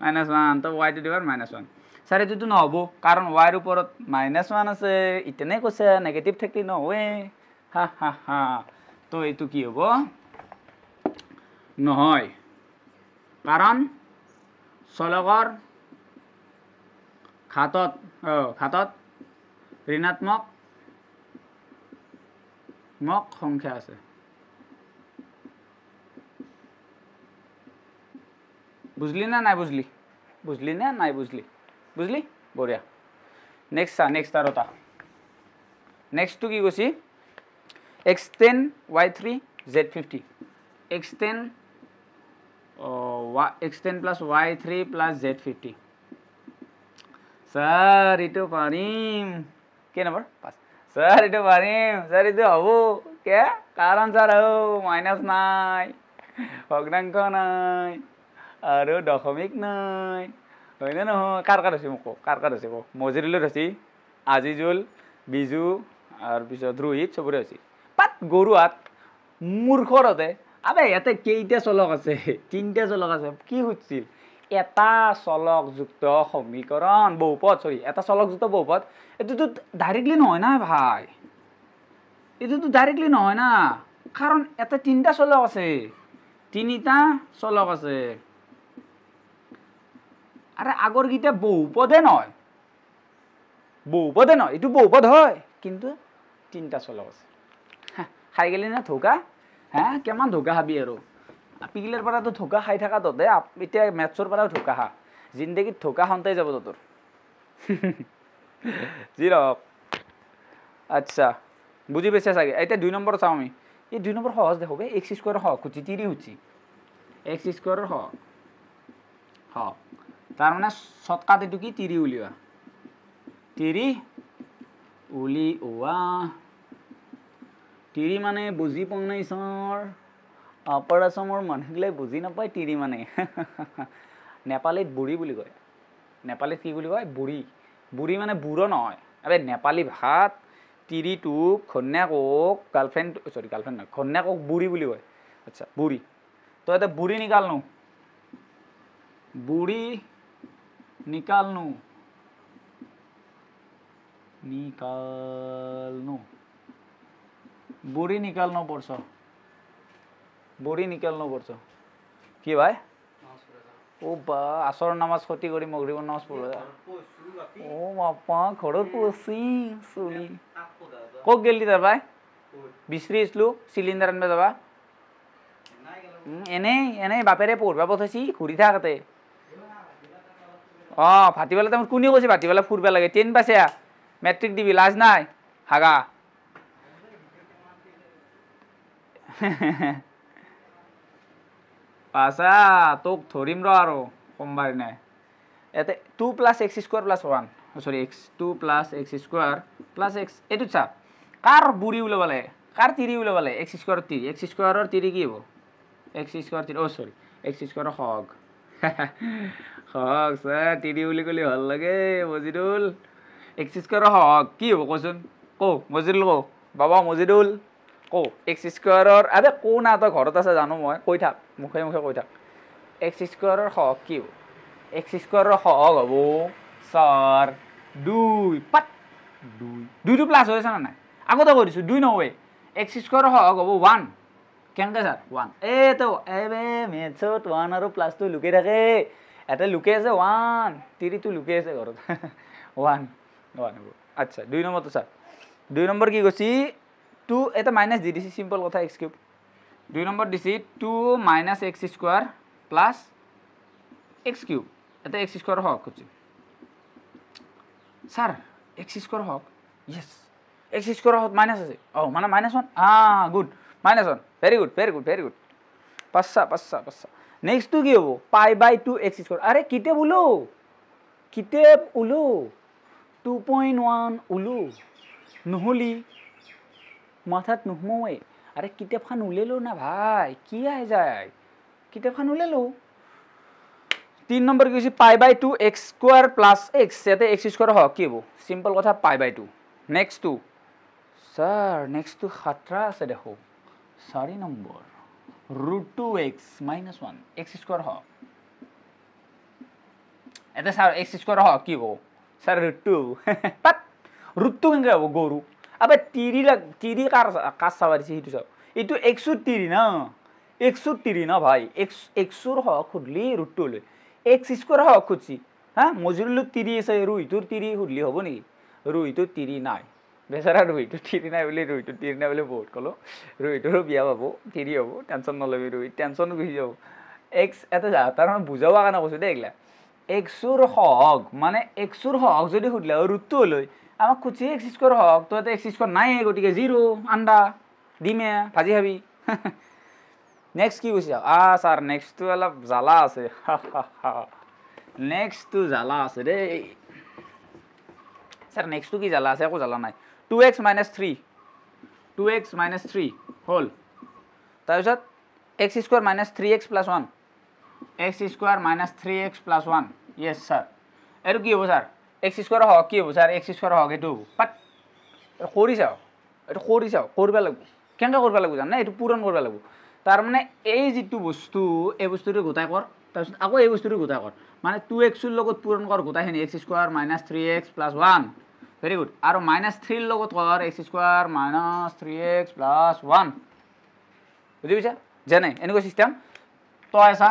মানে -1 তো y to the power -1 sir এটো নহব কাৰণ y ৰ ওপৰত -1 আছে ইতেনে কৈছে নেগেটিভ থাকলি নহয় হা তো এইটো কি হ'ব নহয় কাৰণ চলকৰ ঘাতত ঋণাত্মক সংখ্যা আছে বুঝলি না নাই বুঝলি বুঝলি বঢ়িয়া নেক্সট আৰু এটা নেক্সট টু কি কৈছি x10 y3 z50 x10 plus y3 plus z50 sir এটো পাৰিম কে নম্বৰ 5 স্যাৰ এটো পাৰিম স্যাৰ এটো হ'ব কে কাৰণ স্যাৰ মাইনাস নাই ভগ্নাংশ নাই আৰু দশমিক নাই হয়নে নহয় কাৰ আছে মোক কাৰ আছে কো মজিৰুলৰ আছে আজিজুল বিজু আৰু পিছত ৰোহিত চবৰে আছে পাত গৰুৱাত মূৰ্খৰতে আবে ইয়াতে কেইটা চলক আছে তিনটা চলক আছে কি হচ্ছিল এটা চলকযুক্ত সমীকৰণ বহুপদ এটা চলকযুক্ত বহুপদ এটোতো ডাইৰেক্টলি নহয় না ভাই এটোতো ডাইৰেক্টলি নহয় না কাৰণ এটা তিনটা চলক আছে তিনিটা চলক আছে আৰে আগৰ গিটা বহুপদে নহয় এটো বহুপদ হয় কিন্তু তিনটা চলক আছে খাই গেলি না ধোকা হ্যাঁ কেমন ধোকা খাবি আৰু পিগিলেৰ পৰা তো ধোকা খাই থাকা ততে এতিয়া মেথছৰ পৰাও ধোকা খা জিন্দগীত ধোকা হন্তাই যাব তোৰ জি ৰক আচ্ছা বুজি পাইছা চাগে এতিয়া 2 নম্বৰ চাও আমি এই 2 নম্বৰ সহজ দেখো বে x² সহগ কুচি 3 হচ্ছে x² সহগ তার মানে শতকাত এটু কি 3 উলিওয়া 3 উলিওয়া 3 মানে বুজি পোৱা নাই স্যাৰ আপাৰ আসামৰ মানুহগিলাই বুজি নাপায় 3 মানে নেপালীত বুঢ়ী বুলি কয় নেপালীত কি বুলি কয় বুঢ়ী মানে বুঢ়ো নহয় আবে নেপালী ভাষাত 3 টু ঘন্যাকক গার্লফ্রেন্ড নহয় ঘন্যাকক বুঢ়ী বুলি কয় আচ্ছা বুঢ়ী তো এটা বুঢ়ী নিকালনো বুঢ়ী নিকালনো পড়ছ কি ভাই ও বা আসর নামাজ ক্ষতি করি মগরিব নামাজ পড়বে ও বাপা ঘৰত পড়ছি চলি কক গেলি তাৰ ভাই বিচৰি আছিলো সিলিন্ডাৰ আনবা যাবা এনেই বাপেৰে পঢ়বা পঠাইছি ঘূৰি থাকতে ভাটিবেলা টাইমত কোনে কৈছে ভাটিবেলা ফুৰবা লাগে 10 পাইছে মেট্ৰিক দিবি লাজ নাই হাগা পাছা তোক ধৰিম ৰ আৰু সোমবাৰ নাই ইয়াতে 2 + x² + 1 সৰি x 2 + x² + x এইটো চা কাৰ বুঢ়ী ওলাব লাগে কাৰ তিৰি ওলাব লাগে x² ৰ তিৰি কি হ'ব x² তিৰি সৰি x² হগ হগ স্যাৰ তিৰি বুলি ক'লে ভাল লাগে মজিদুল x² হগ কি হ'ব কচোন মজিদুল বাবা মজিদুল x² আৰে না তই ঘৰত আছে জানো মই কৈ থাক মুখে কৈ থাক x² হগ কি হ'ব x² হগ হ'ব স্যাৰ 2 পাত 2 টো প্লাস হৈছে না নাই আগতে কৈ দিছো 2 নহয় x² হগ হ'ব 1 কেনেকৈ স্যাৰ 1 তো মেথছত 1 আৰু প্লাস টো লুকাই থাকে এটা লুকাই আছে 1 তিৰিটো লুকাই আছে ঘৰত 1 হ'ব আচ্ছা 2 নম্বৰটো স্যাৰ 2 নম্বৰ কি কৈছি 2 এটা মাইনাস দি দিছি সিম্পল কথা x³ 2 নম্বৰ দিছি 2 - x² + x³ এটা x² হক কৈছি স্যার x² হক ইয়েস x² হক মাইনাস আছে মানে -1 গুড -1 ভেরি গুড পাঁচটা নেক্সট তো কি হবো π/2 x² আরে কিতাব উলো 2.1 উলো নহলি মাথাত নহমে আরে কিতাবখান উলেলো না ভাই কি আয় যায় কিতাবখান উলেলো 3 নম্বৰ কি হৈছে π/2 x² + x ইয়াতে x² হক কি হবো সিম্পল কথা π/2 next to sir next to খাতৰা আছে দেখো 4 নম্বৰ √2x - 1 x² হক এটা স্যার x² হক কি হবো স্যার √2 পাত √2 কেনকে হবো গরু আবে তিৰি কাৰ চাবাৰিছে হিটো চাও এটো x ৰ তিৰি না ভাই x ৰ হক খুদলি √2 লৈ x² হক খুদছি মজুৰিলো তিৰি আছে ৰুইটোৰ তিৰি খুদলি হ'ব নেকি ৰুইটোৰ তিৰি নাই বেচাৰা ৰুইটোৰ তিৰি নাই বুলি বহুত কলো ৰুইটোৰো বিয়া পাব তিৰি হ'ব টেনচন নলবি ৰুই টেনচন গুচি যাব x এটা যা তাৰ মানে বুজাবা কাৰণে কৈছো দেই এগলা x ৰ হক মানে x ৰ হক যদি খুদলা √2 লৈ আমাক খুদছি x² হক তো এটা x² নাই গটিকে 0 আন্ডা ডিমে ভাজি খাবি নেক্সট কি কৈছা স্যার নেক্সট তো অলপ জ্বালা আছে নেক্সট তো জ্বালা আছে দেই স্যার নেক্সট তো কি জ্বালা আছে একো জ্বালা নাই 2x - 3 হল তাৰপিছত x² - 3x + 1 x² - 3x + 1 yes sir এটো কি হ'ব স্যার x² হক কি হ'ব স্যার x² হক এটো বাট কৰি চাও কৰবা লাগব কেনকা কৰবা লাগব জানা এটো পূৰণ কৰবা লাগব তাৰ মানে এই যেটো বস্তু এই বস্তুটো গোটাই কৰ তাৰপিছত আকৌ এই বস্তুটো গোটাই কৰ মানে 2x ৰ লগত পূৰণ কৰ গোটাইখিনি x² - 3x + 1 ভেৰি গুড আৰু -3 ৰ লগত কৰ x² - 3x + 1 বুজি পাইছা জানে এনেকুৱা সিস্টেম তো আছা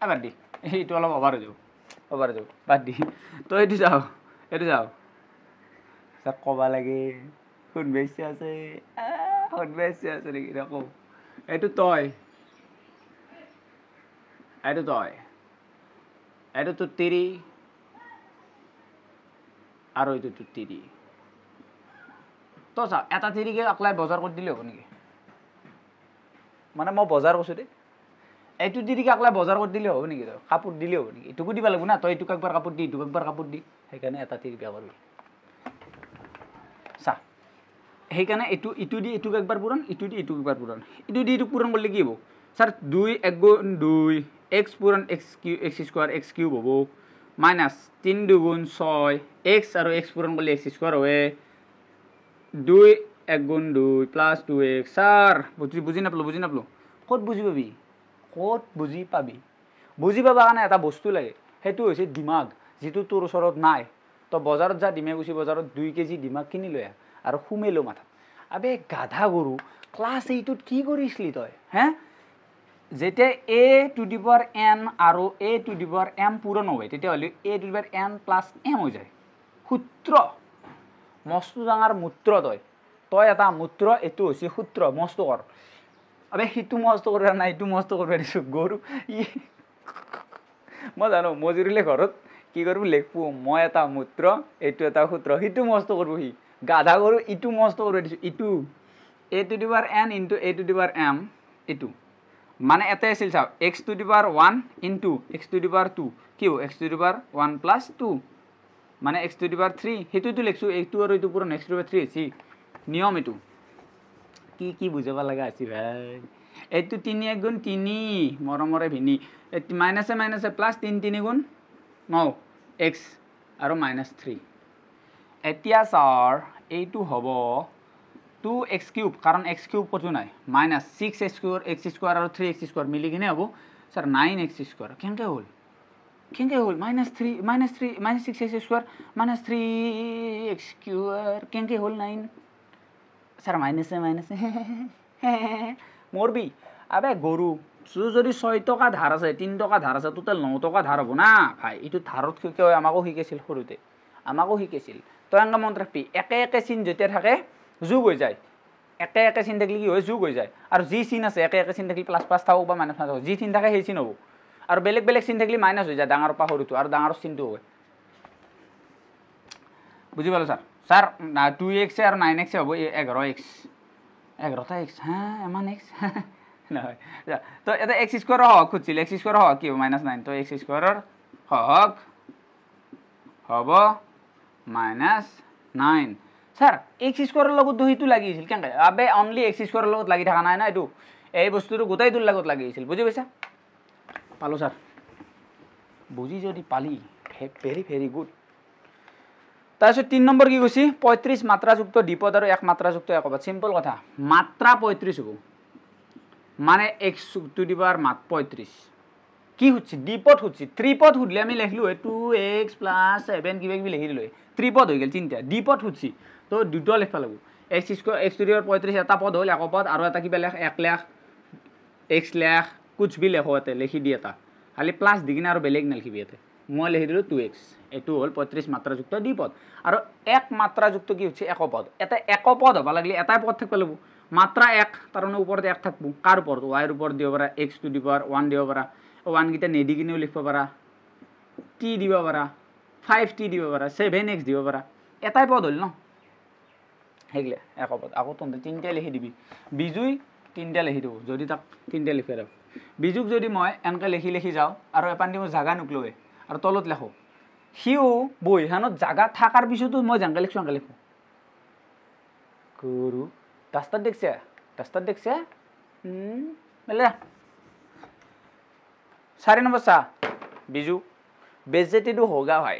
আবাৰ দি এইটো অলপ ওভাৰ হৈ যাব বাদ দি তো এইটো যাও স্যার কবা লাগে শুনবা ইচ্ছা আছে নেকি দেখো এইটো তই এইটো তিৰি আৰু এইটো তিৰি তো চা এটা তিৰিকে আকলাই বজাৰ কৰি দিলে হ'ব নেকি মানে মই বজাৰ কৈছো দেই এইটো তিৰিকে আকলাই বজাৰ কৰি দিলে হ'ব নেকি কাপোৰ দিলে হ'ব নেকি এইটোকো দিবা লাগিব না তই এইটোক একবাৰ কাপোৰ দি এইটোক একবাৰ কাপোৰ সেইকাৰণে এটা তিৰি বিয়া কৰবি চা সেইকাৰণে ইটো দি ইটোক একবাৰ পূৰণ ইটো দি ইটোক একবাৰ পূৰণ ইটো দি ইটোক পূৰণ কৰিলে কি হ'ব স্যাৰ 2 * 2 x পূৰণ x² x³ হ'ব -3 * 2 = 6 x আৰু x পূৰণ কৰিলে x² হয় 2 * 2 + 2x স্যাৰ বুজি নাপলো ক'ত বুজি পাবি বুজি পাবা কাৰণে এটা বস্তু লাগে সেইটো হৈছে দিমাগ যেটো তোৰ ওচৰত নাই তো বজাৰত যা ডিমে গুছি বজাৰত 2 কেজি দিমাগ কিনি লৈ আৰু সুমেলো মাথা আবে গাধা গৰু ক্লাস 8 ত কি কৰিছলি তই যেতিয়া a⁴n আৰু a⁴m পূৰণ হয় তেতিয়া হলি a⁴n + m হৈ যায় সূত্ৰ মস্ত ডাঙৰ মূত্ৰ তই এটা মূত্ৰ এটো হৈছে সূত্ৰ মস্ত কৰ আবে সিটো মস্ত কৰিব নাই ইটো মস্ত কৰিব দিছোঁ গৰু ই মই জানো মজুৰিলে ঘৰত কি কৰিব লিখবো মই এটা মূত্ৰ এইটো এটা সূত্ৰ সিটো মস্ত কৰিব সি গাধা গৰু ইটো মস্ত কৰিব দিছোঁ ইটো a to the power n into a to the power m এইটো মানে এটাই আছিল চাওক x to the power 1 into x to the power 2 কি হ'ব x to the power 1 plus 2 মানে x to the power 3 সেইটোতো লিখছোঁ এইটো আৰু এইটো পুৰা x to the power 3 আছে নিয়ম এইটো কি কি বুজাব লগা আছে ভাই এইটো 3 1 গুণ 3 মৰমৰে ভিনি মাইনাছে মাইনাছে প্লাছ 3 3 গুণ 9 x আৰু -3 এতিয়া স্যাৰ এইটো হ'ব 2x কিউব কাৰণ x কিউব কতো নাই -6x স্কয়াৰ আৰু 3x স্কয়ার মিলি কিনে হ'ব স্যার 9x স্কয়ার কেনকে হ'ল -3 -6x স্কয়ার -3x স্কয়ার কেনকে হ'ল 9 স্যার মাইনাসে মরবি আবে গরু যদি 6 টকা ধার আছে 3 টকা ধার আছে টোটাল 9 টকা ধার হবো না ভাই এইটো ধারত কি হয় আমাকো শিকাইছিল সৰুতে আমাকো শিকাইছিল তো এঙ্গা মন ৰাখবি একে একে চিন যেতিয়া থাকে যোগ হৈ যায় একে একে চিন থাকিলে কি হয় যোগ হৈ যায় আৰু যি চিন আছে একে একে চিন থাকিলে প্লাস প্লাস থাকক বা মাইনাস থাকক যি চিন থাকে সেই চিন হ'ব আৰু বেলেগ বেলেগ চিন থাকিলে মাইনাস হৈ যায় ডাঙৰ পৰা সৰুটো আৰু ডাঙৰ চিনটো হয় বুজি পালো স্যাৰ স্যাৰ 2x আৰু 9x হ'ব 11x 11টা x হ্যাঁ এমান x নহয় তো এটা x স্কয়ার হওক খুজিছিল x স্কয়ার হওক কি হ'ব -9 তো x স্কয়াৰৰ হওক হ'ব -9 স্যাৰ x স্কয়াৰৰ লগত দহিটো লাগিছিল কেনকে আবে অনলি x স্কয়াৰৰ লগত লাগি থাকা নাই না এইটো এই বস্তুটো গোটাইটোৰ লগত লাগিছিল বুজি পাইছা পালো স্যাৰ বুজি যদি পালি ভেৰি ভেৰি গুড তাৰপিছত 3 নম্বৰ কি কৈছি 35 মাত্ৰাযুক্ত দ্বিপদ আৰু এক মাত্ৰাযুক্ত একপদ সিম্পল কথা মাত্ৰা 35 হ'ব মানে x টু দি পাৱাৰ 35 কি হচ্ছে দ্বিপদ হচ্ছে ত্রিপদ হুদলে আমি লিখলো 2x + 7 কিবা কিবি লিখি দিলো ত্রিপদ হৈ গেল তিনটা দ্বিপদ হচ্ছে তো দুটো লিখবা লাগব x square x to the power 35 এটা পদ হল একপদ আৰু এটা কিবা লেখ 1 লাখ x লাখ कुछ भी লিখো এতে লিখি দি এটা খালি প্লাস দি কিনে আৰু বেলেগ নলিখিবি এতে মই লিখি দিলো 2x এটো হল 35 মাত্ৰাযুক্ত দ্বিপদ আৰু এক মাত্ৰাযুক্ত কি হচ্ছে একপদ এটা একপদ হবা লাগলি এটাই পদ থাকবা লাগব মাত্ৰা 1 তাৰ মানে ওপৰত 1 থাকব কাৰ ওপৰত y ৰ ওপৰত দিব পাৰা x টু দি পাৱাৰ 1 দিব পাৰা 1 গিটা নেদি কিনেও লিখব পাৰা t দিব পাৰা 5t দিব পাৰা 7x দিব পাৰা এটাই পদ হল ন হেগলে একপদ আকৌ তন্তে তিনটা লিখি দিবি বিজুই তিনটা লিখি দিব যদি তাক তিনটা লিখে ৰাখ বিজুক যদি মই এনকা লিখি লিখি যাও আৰু এপান দিব জাগা নুকলৱে আৰু তলত লেখো হিউ বইহানত জাগা থাকাৰ পিছতো মই জাঙ্গা লিখছো আঙ্গা লিখো গুৰু দাস্তাৰ দেখছে মেলে 4 নম্বৰ চা বিজু বেজেটিটো হোগা ভাই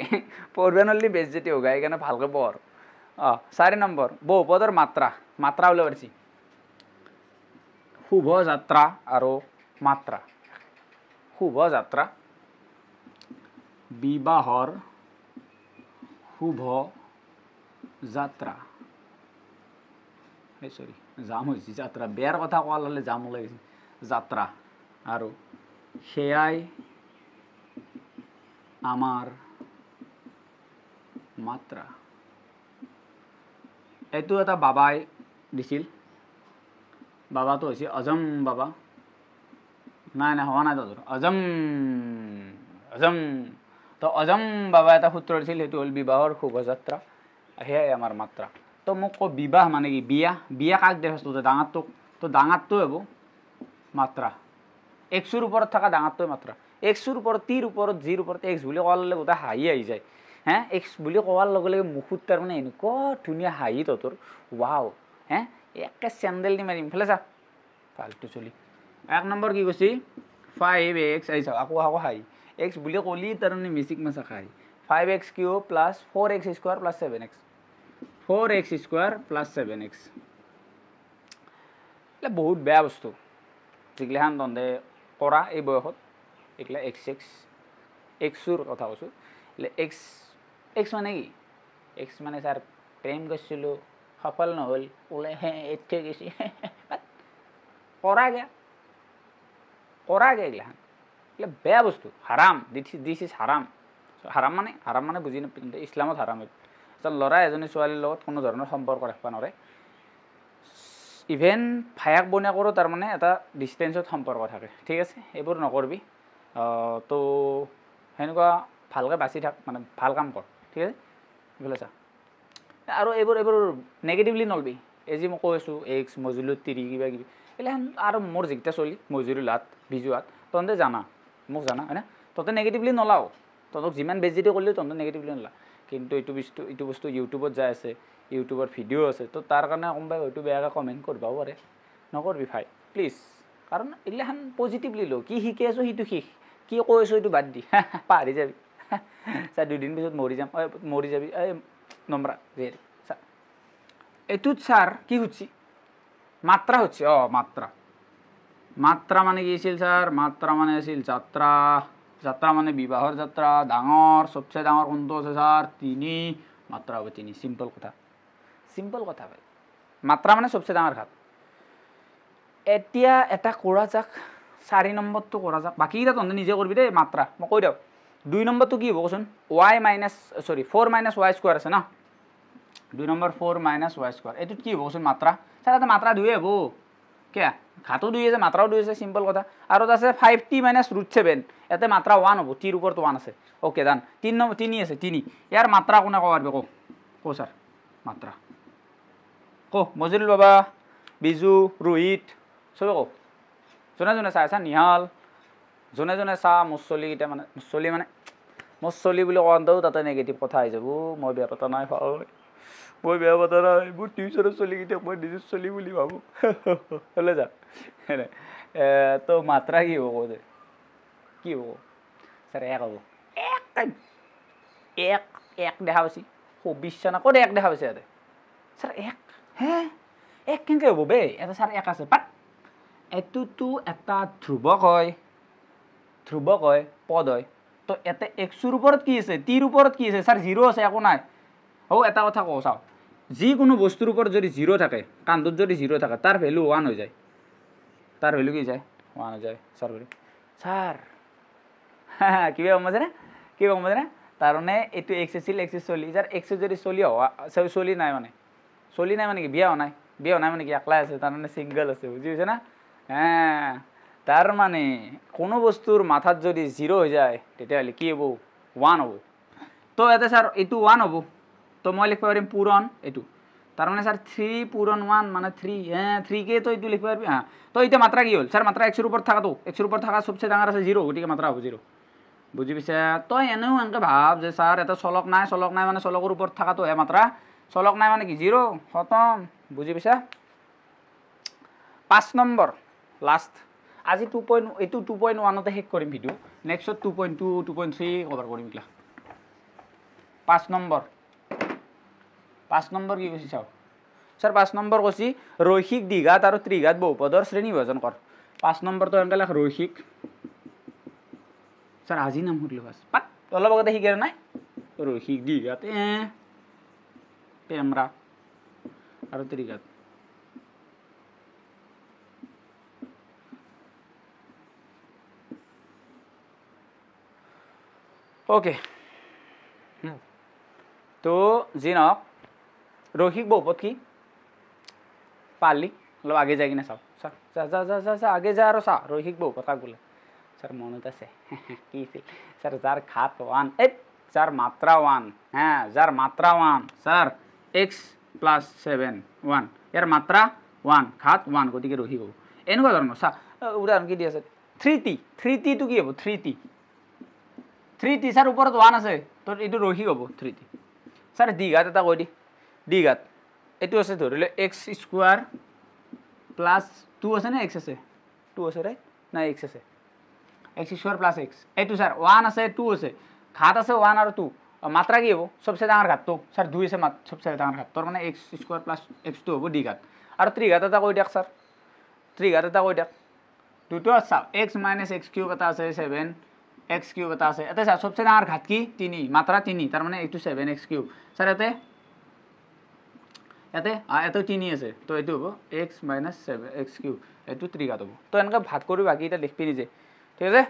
পঢ়বে নলি বেজেটি হোগা এখানে ভালকে পঢ় 4 নম্বৰ বহুপদৰ মাত্ৰা ওলাই পাৰছি শুভ যাত্ৰা আৰু মাত্ৰা শুভ যাত্ৰা বিবাহৰ শুভ যাত্ৰা সৰি জাম হয়েছি যাত্ৰা বেয়াৰ কথা কোৱা হলে জাম ওলাই গৈছে যাত্ৰা আৰু সেয়াই আমাৰ মাত্ৰা এইটো এটা বাবাই দিছিল বাবাটো হৈছে অজম বাবা নাই নাই হোৱা নাই তোৰ অজম তো অজম বাবা এটা সূত্ৰ দিছিল সেইটো হ'ল বিবাহৰ শুভযাত্ৰা সেয়াই আমাৰ মাত্ৰা তো মোক ক বিবাহ মানে কি বিয়া বিয়া কাক দেখাইছো তো ডাঙাৰটো হ'ব মাত্ৰা এক্সৰ ওপৰত থকা ডাঙাৰটোৱে মাত্ৰা এক্সৰ ওপৰত টিৰ ওপৰত জিৰ ওপৰত এক্স বুলি কোৱাৰ লগে গোটেই হাঁহি আহি যায় হে এক্স বুলি কোৱাৰ লগে লগে মুখত তাৰমানে এনেকুৱা ধুনীয়া হাঁহি তোৰ ৱাও হে একে চেণ্ডেল দি মাৰিম ফেলে চা ফাল্টু চলি 1 নম্বৰ কি কৈছি 5x আহিছা আকৌ হাঁহি x বুলি কলি তাৰমানে মিছিক মাছা খাই 5x cube plus 4x square plus 7x 4x square plus 7x এ বহুত বেয়া বস্তু যেগলাহান তন্দে কৰা এই বয়সত একলা x ৰ কথা কৈছো এলে x মানে কি x মানে স্যাৰ প্ৰেম কৰিছিলো সফল নহল ওলে হে এতে গেছি কৰা গে এগলাহান এলে বেয়া বস্তু হাৰাম দিস ইজ হাৰাম হাৰাম মানে বুজি নাপায় ইছলামত হাৰাম ল'ৰা এজনী ছোৱালীৰ লগত কোনো ধৰণৰ সম্পৰ্ক ৰাখবা নৰে ইভেন ভায়াক বনিয়া কৰোঁ তাৰমানে এটা ডিষ্টেঞ্চত সম্পৰ্ক থাকে ঠিক আছে এইবোৰ নকৰিবি তো সেনেকুৱা ভালকৈ বাচি থাক মানে ভাল কাম কৰ ঠিক আছে এইফালে চা আৰু এইবোৰ নেগেটিভলি নলবি এই যে মই কৈ আছোঁ এক্স মজুলো তিৰি কিবা কিবি এইগিলাখান আৰু মোৰ যিকেইটা চলি মজুৰুল হাত বিজু হাত তহঁতে জানা মোক জানা হয়নে তহঁতে নেগেটিভলি নলাও তহঁতক যিমান বেজিটি কৰিলেও তহঁতে নেগেটিভলি নলা কিন্তু এইটো বস্তু ইউটিউবত যাই আছে ইউটিউবত ভিডিঅ' আছে তো তাৰ কাৰণে কোনোবাই হয়তো বেয়াকৈ কমেণ্ট কৰিবও পাৰে নকৰিবি ভাই প্লিজ কাৰণ এইগিলাখান পজিটিভলি ল কি শিকি আছোঁ সিটো শিক কি কৈ আছোঁ এইটো বাদ দি পাহৰি যাবি চা 2 দিন পিছত মৰি যাবি এই নম্বৰা হেৰি চা এইটোত ছাৰ কি সুধছি মাত্ৰা সুধছি মাত্ৰা মানে কি আছিল ছাৰ মাত্ৰা মানে আছিল যাত্ৰা মানে বিবাহৰ যাত্ৰা ডাঙৰ চবচে ডাঙৰ কোনটো আছে ছাৰ 3 মাত্ৰা হ'ব 3 চিম্পল কথা ভাই মাত্ৰা মানে চবচে ডাঙৰ ঘাত এতিয়া এটা কৰা যাক 4 নম্বৰটো কৰা যাক বাকীকেইটা তহঁতে নিজে কৰিবি দেই মাত্ৰা মই কৈ দিওঁ 2 নম্বৰটো কি হ'ব কচোন 4 - y স্কোৱাৰ আছে ন 2 নম্বৰ 4 - y স্কোৱাৰ এইটোত কি হ'ব কচোন মাত্ৰা ছাৰ এটা মাত্ৰা 2 হ'ব কিয় ঘাটো 2 আছে মাত্ৰাও 2 আছে চিম্পল কথা আৰু এটা আছে 5t - √7 ইয়াতে মাত্ৰা 1 হ'ব টিৰ ওপৰত 1 আছে অ'কে ডান 3 আছে 3 ইয়াৰ মাত্ৰা কোনে ক'ব পাৰিব কওঁ ছাৰ মাত্ৰা মজুৰুল বাবা বিজু ৰোহিত চবে যোনে চাই আছা নিহাল যোনে চা মোৰ চলিকেইটা মানে মোৰ চলি বুলি কওঁতেও তাতে নেগেটিভ কথা আহি যাব মই বেয়া পতা নাই মোৰ টিউচনৰ চলিকেইটাক মই নিজৰ চলি বুলি ভাবোঁ হ'লে যা তো মাত্ৰা কি হ'ব কওঁ কি হ'ব ছাৰ 1 হ'ব এক দেখা পাইছি বিশ্বাস নকৰে 1 দেখা পাইছে ইয়াতে ছাৰ 1 হে 1 কেনেকৈ হ'ব বে এটা ছাৰ 1 আছে পাত এইটোতো এটা ধ্ৰুৱক হয় পদ হয় তো ইয়াতে এক্সৰ ওপৰত কি আছে টিৰ ওপৰত কি আছে ছাৰ 0 আছে একো নাই এটা কথা কওঁ চাওঁ যিকোনো বস্তুৰ ওপৰত যদি 0 থাকে কান্ধত যদি 0 থাকে তাৰ ভেলু 1 হৈ যায় তাৰ ভেলু কি যায় 1 হৈ যায় ছাৰ কিবা গম পাইছেনে তাৰমানে এইটো এক্স আছিল এক্স চলি ছাৰ এক্স যদি চলি নাই মানে কি বিয়া হোৱা নাই মানে কি একলাই আছে তাৰমানে ছিংগল আছে বুজি পাইছে না তাৰ মানে কোনো বস্তুৰ মাথাত যদি 0 হৈ যায় তেতিয়াহ'লে কি হ'ব 1 হ'ব তো ইয়াতে ছাৰ এইটো 1 হ'ব তো মই লিখিব পাৰিম পূৰণ এইটো তাৰমানে ছাৰ 3 পূৰণ 1 মানে 3 কে তো এইটো লিখিব পাৰিবি তো এতিয়া মাত্ৰা কি হ'ল ছাৰ মাত্ৰা এক্সৰ ওপৰত থকা চবচে ডাঙৰ আছে 0 গতিকে মাত্ৰা হ'ব 0 বুজি পাইছে তই এনেও এনেকৈ ভাব যে ছাৰ এটা চলক নাই মানে চলকৰ ওপৰত থকাটোহে মাত্ৰা চলক নাই মানে কি 0 খতম বুজি পাইছা 5 নম্বৰ লাষ্ট আজি 2.1 শেষ কৰিম ভিডিঅ' নেক্সট 2.2 2.3 কভাৰ কৰিম এইগিলা 5 নম্বৰ কি কৈছে চাওক ছাৰ 5 নম্বৰ কৈছে ৰৈখিক দ্বিঘাত আৰু ত্ৰিঘাত বহুপদৰ শ্ৰেণী বিভাজন কৰ 5 নম্বৰটো এনেকৈ লেখ ৰৈখিক ছাৰ আজি নাম সুধিলোঁ বাছ পাত অলপ আগতে শিকাই নাই ৰৈখিক দ্বিঘাত পেমৰা আৰু ত্ৰিঘাত ওকে তো যি নহওক ৰৈখিক বহুপদ কি পালি অলপ আগে যাই কিনে চাওঁ চা আগে যা আৰু চা ৰৈখিক বহুপদ কাক বোলে ছাৰ মনত আছে কি আছিল ছাৰ যাৰ ঘাত 1 যাৰ মাত্ৰা 1 যাৰ মাত্ৰা 1 ছাৰ x + 7 1 ইয়াৰ মাত্ৰা 1 ঘাত 1 গতিকে ৰৈখিক হ'ব এনেকুৱা ধৰণৰ চা উদাহৰণ কি দি আছে 3t টো কি হ'ব 3t ছাৰ ওপৰত 1 আছে তো এইটো ৰৈখিক হ'ব 3t ছাৰ দ্বিঘাত এটা কৈ দি দ্বিঘাত এইটো আছে ধৰি লওক x² + 2 আছে নে x আছে 2 আছে ৰাইট নাই x আছে x² + x এইটো ছাৰ 1 আছে 2 আছে ঘাত আছে 1 আৰু 2 মাত্ৰা কি হ'ব চবচে ডাঙৰ ঘাতটো ছাৰ 2 আছে চবচে ডাঙৰ ঘাত তোৰ মানে x² + x2 হ'ব দ্বিঘাত আৰু ত্ৰিঘাত এটা কৈ দিয়ক ছাৰ দুটো চাওক x - x³ এটা আছে 7 x³ এটা আছে এটা চাওক চবচে ডাঙৰ ঘাত কি 3 মাত্ৰা 3 তাৰ মানে এইটো 7x³ ছাৰ ইয়াতে 3 আছে তো এইটো হ'ব x - 7x³ এইটো ত্ৰিঘাত হ'ব তো এনেকৈ ভাগ কৰি বাকীকেইটা লিখবি নিজে ঠিক আছে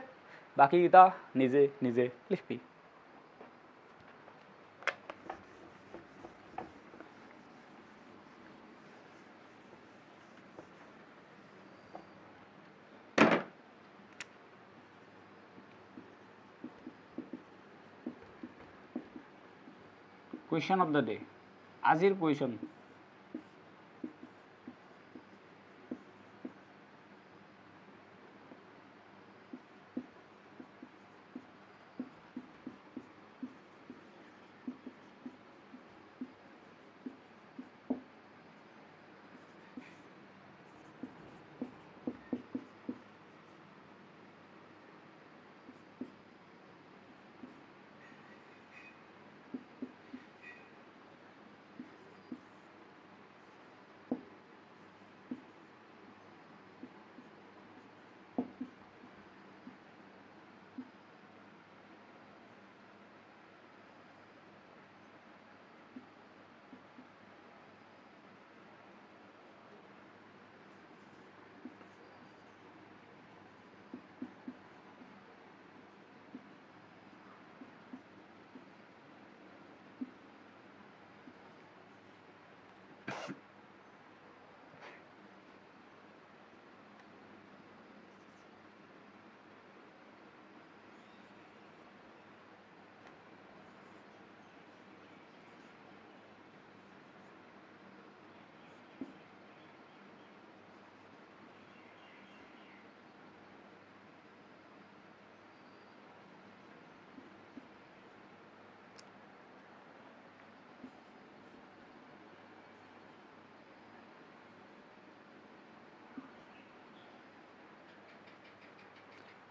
বাকীকেইটা নিজে লিখবি কুৱেশ্যন অফ দ্য ডে আজিৰ কুৱেশ্যন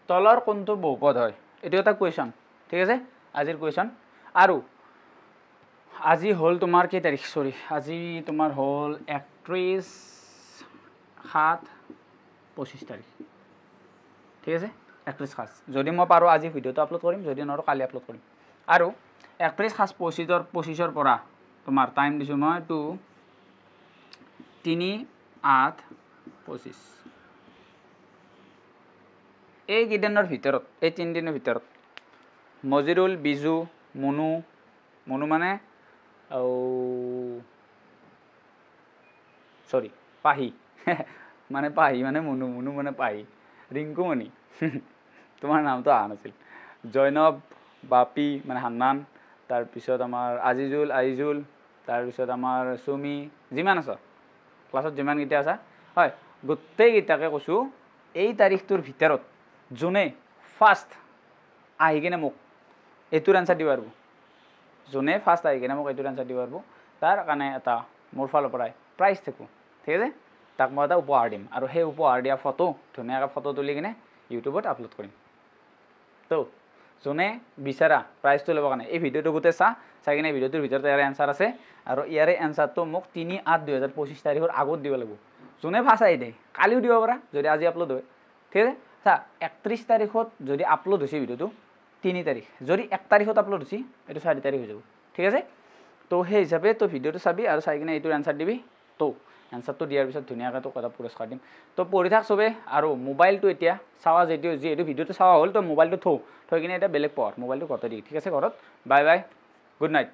তলৰ কোনটো বহুপদ হয় এটো এটা কুৱেশ্যন ঠিক আছে আজিৰ কুৱেশ্যন আৰু আজি হল তোমাৰ কি তাৰিখ সৰি আজি তোমাৰ হল 31/7/25 তাৰিখ ঠিক আছে 31/7 যদি মই পাৰো আজি ভিডিওটো আপলোড কৰিম যদি নৰো কালি আপলোড কৰিম আৰু 31/7/25 পৰা তোমাৰ টাইম দিছো মই টু 3/8/25 এই কিদিনৰ ভিতৰত এই 3 দিনৰ ভিতৰত মজিৰুল বিজু মুনু মানে সরি পাহি মানে পাহি মানে মুনু মানে পাহি রিঙ্কুমণি তোমার নাম তো আহা নাছিল জয়নব বাপি মানে হান্নান তাৰপিছত আমাৰ আইজুল তাৰপিছত আমাৰ সুমি যিমান আছা ক্লাছত যিমান গিটা আছা হয় গোটেই গিটাকে কৈছো এই তাৰিখটোৰ ভিতৰত যোনে ফাৰ্ষ্ট আহি কিনে মোক এইটোৰ আনসাৰ দিব পাৰবো যোনে ফাৰ্স্ট আহি কিনে মোক এইটোৰ আনসাৰ দিব পাৰবো তাৰ কাৰণে এটা মোৰ ফালৰ পৰাই প্ৰাইজ থাকো ঠিক আছে তাক মই এটা উপহাৰ দিম আৰু সেই উপহাৰ দিয়া ফটো ধুনীয়াকৈ ফটো তুলি কিনে ইউটিউবত আপলোড কৰিম তো যোনে বিচাৰা প্ৰাইজটো ল'ব কাৰণে এই ভিডিওটো গোটেই চাই কিনে ভিডিওটোৰ ভিতৰত ইয়াৰে এনসাৰ আছে আৰু ইয়াৰে এনসাৰটো মোক 3/8/2025 তাৰিখৰ আগত দিব লাগিব যোনে ফাৰ্ষ্ট আহি দে কালিও দিব পাৰা যদি আজি আপলোড হয় ঠিক আছে চা 31 তাৰিখত যদি আপলোড হৈছে ভিডিওটো 3 তাৰিখ যদি 1 তাৰিখত আপলোড হৈছে এটো 4 তাৰিখ হৈ যাব ঠিক আছে তো সেই হিচাপে তো ভিডিওটো চাবি আৰু চাই কিনে এইটোৰ আনসাৰ দিবি তো এনসাৰটো দিয়াৰ পিছত ধুনীয়াকৈ তোক এটা পুৰস্কাৰ দিম তো পঢ়ি থাক চবে আৰু মোবাইলটো এতিয়া চাৱা যিটো ভিডিওটো চাৱা হ'ল তো মোবাইলটো থৈ কিনে এটা বেলেগ পঢ় মোবাইলটো ঘৰতে দি ঠিক আছে ঘৰত বাই বাই গুড নাইট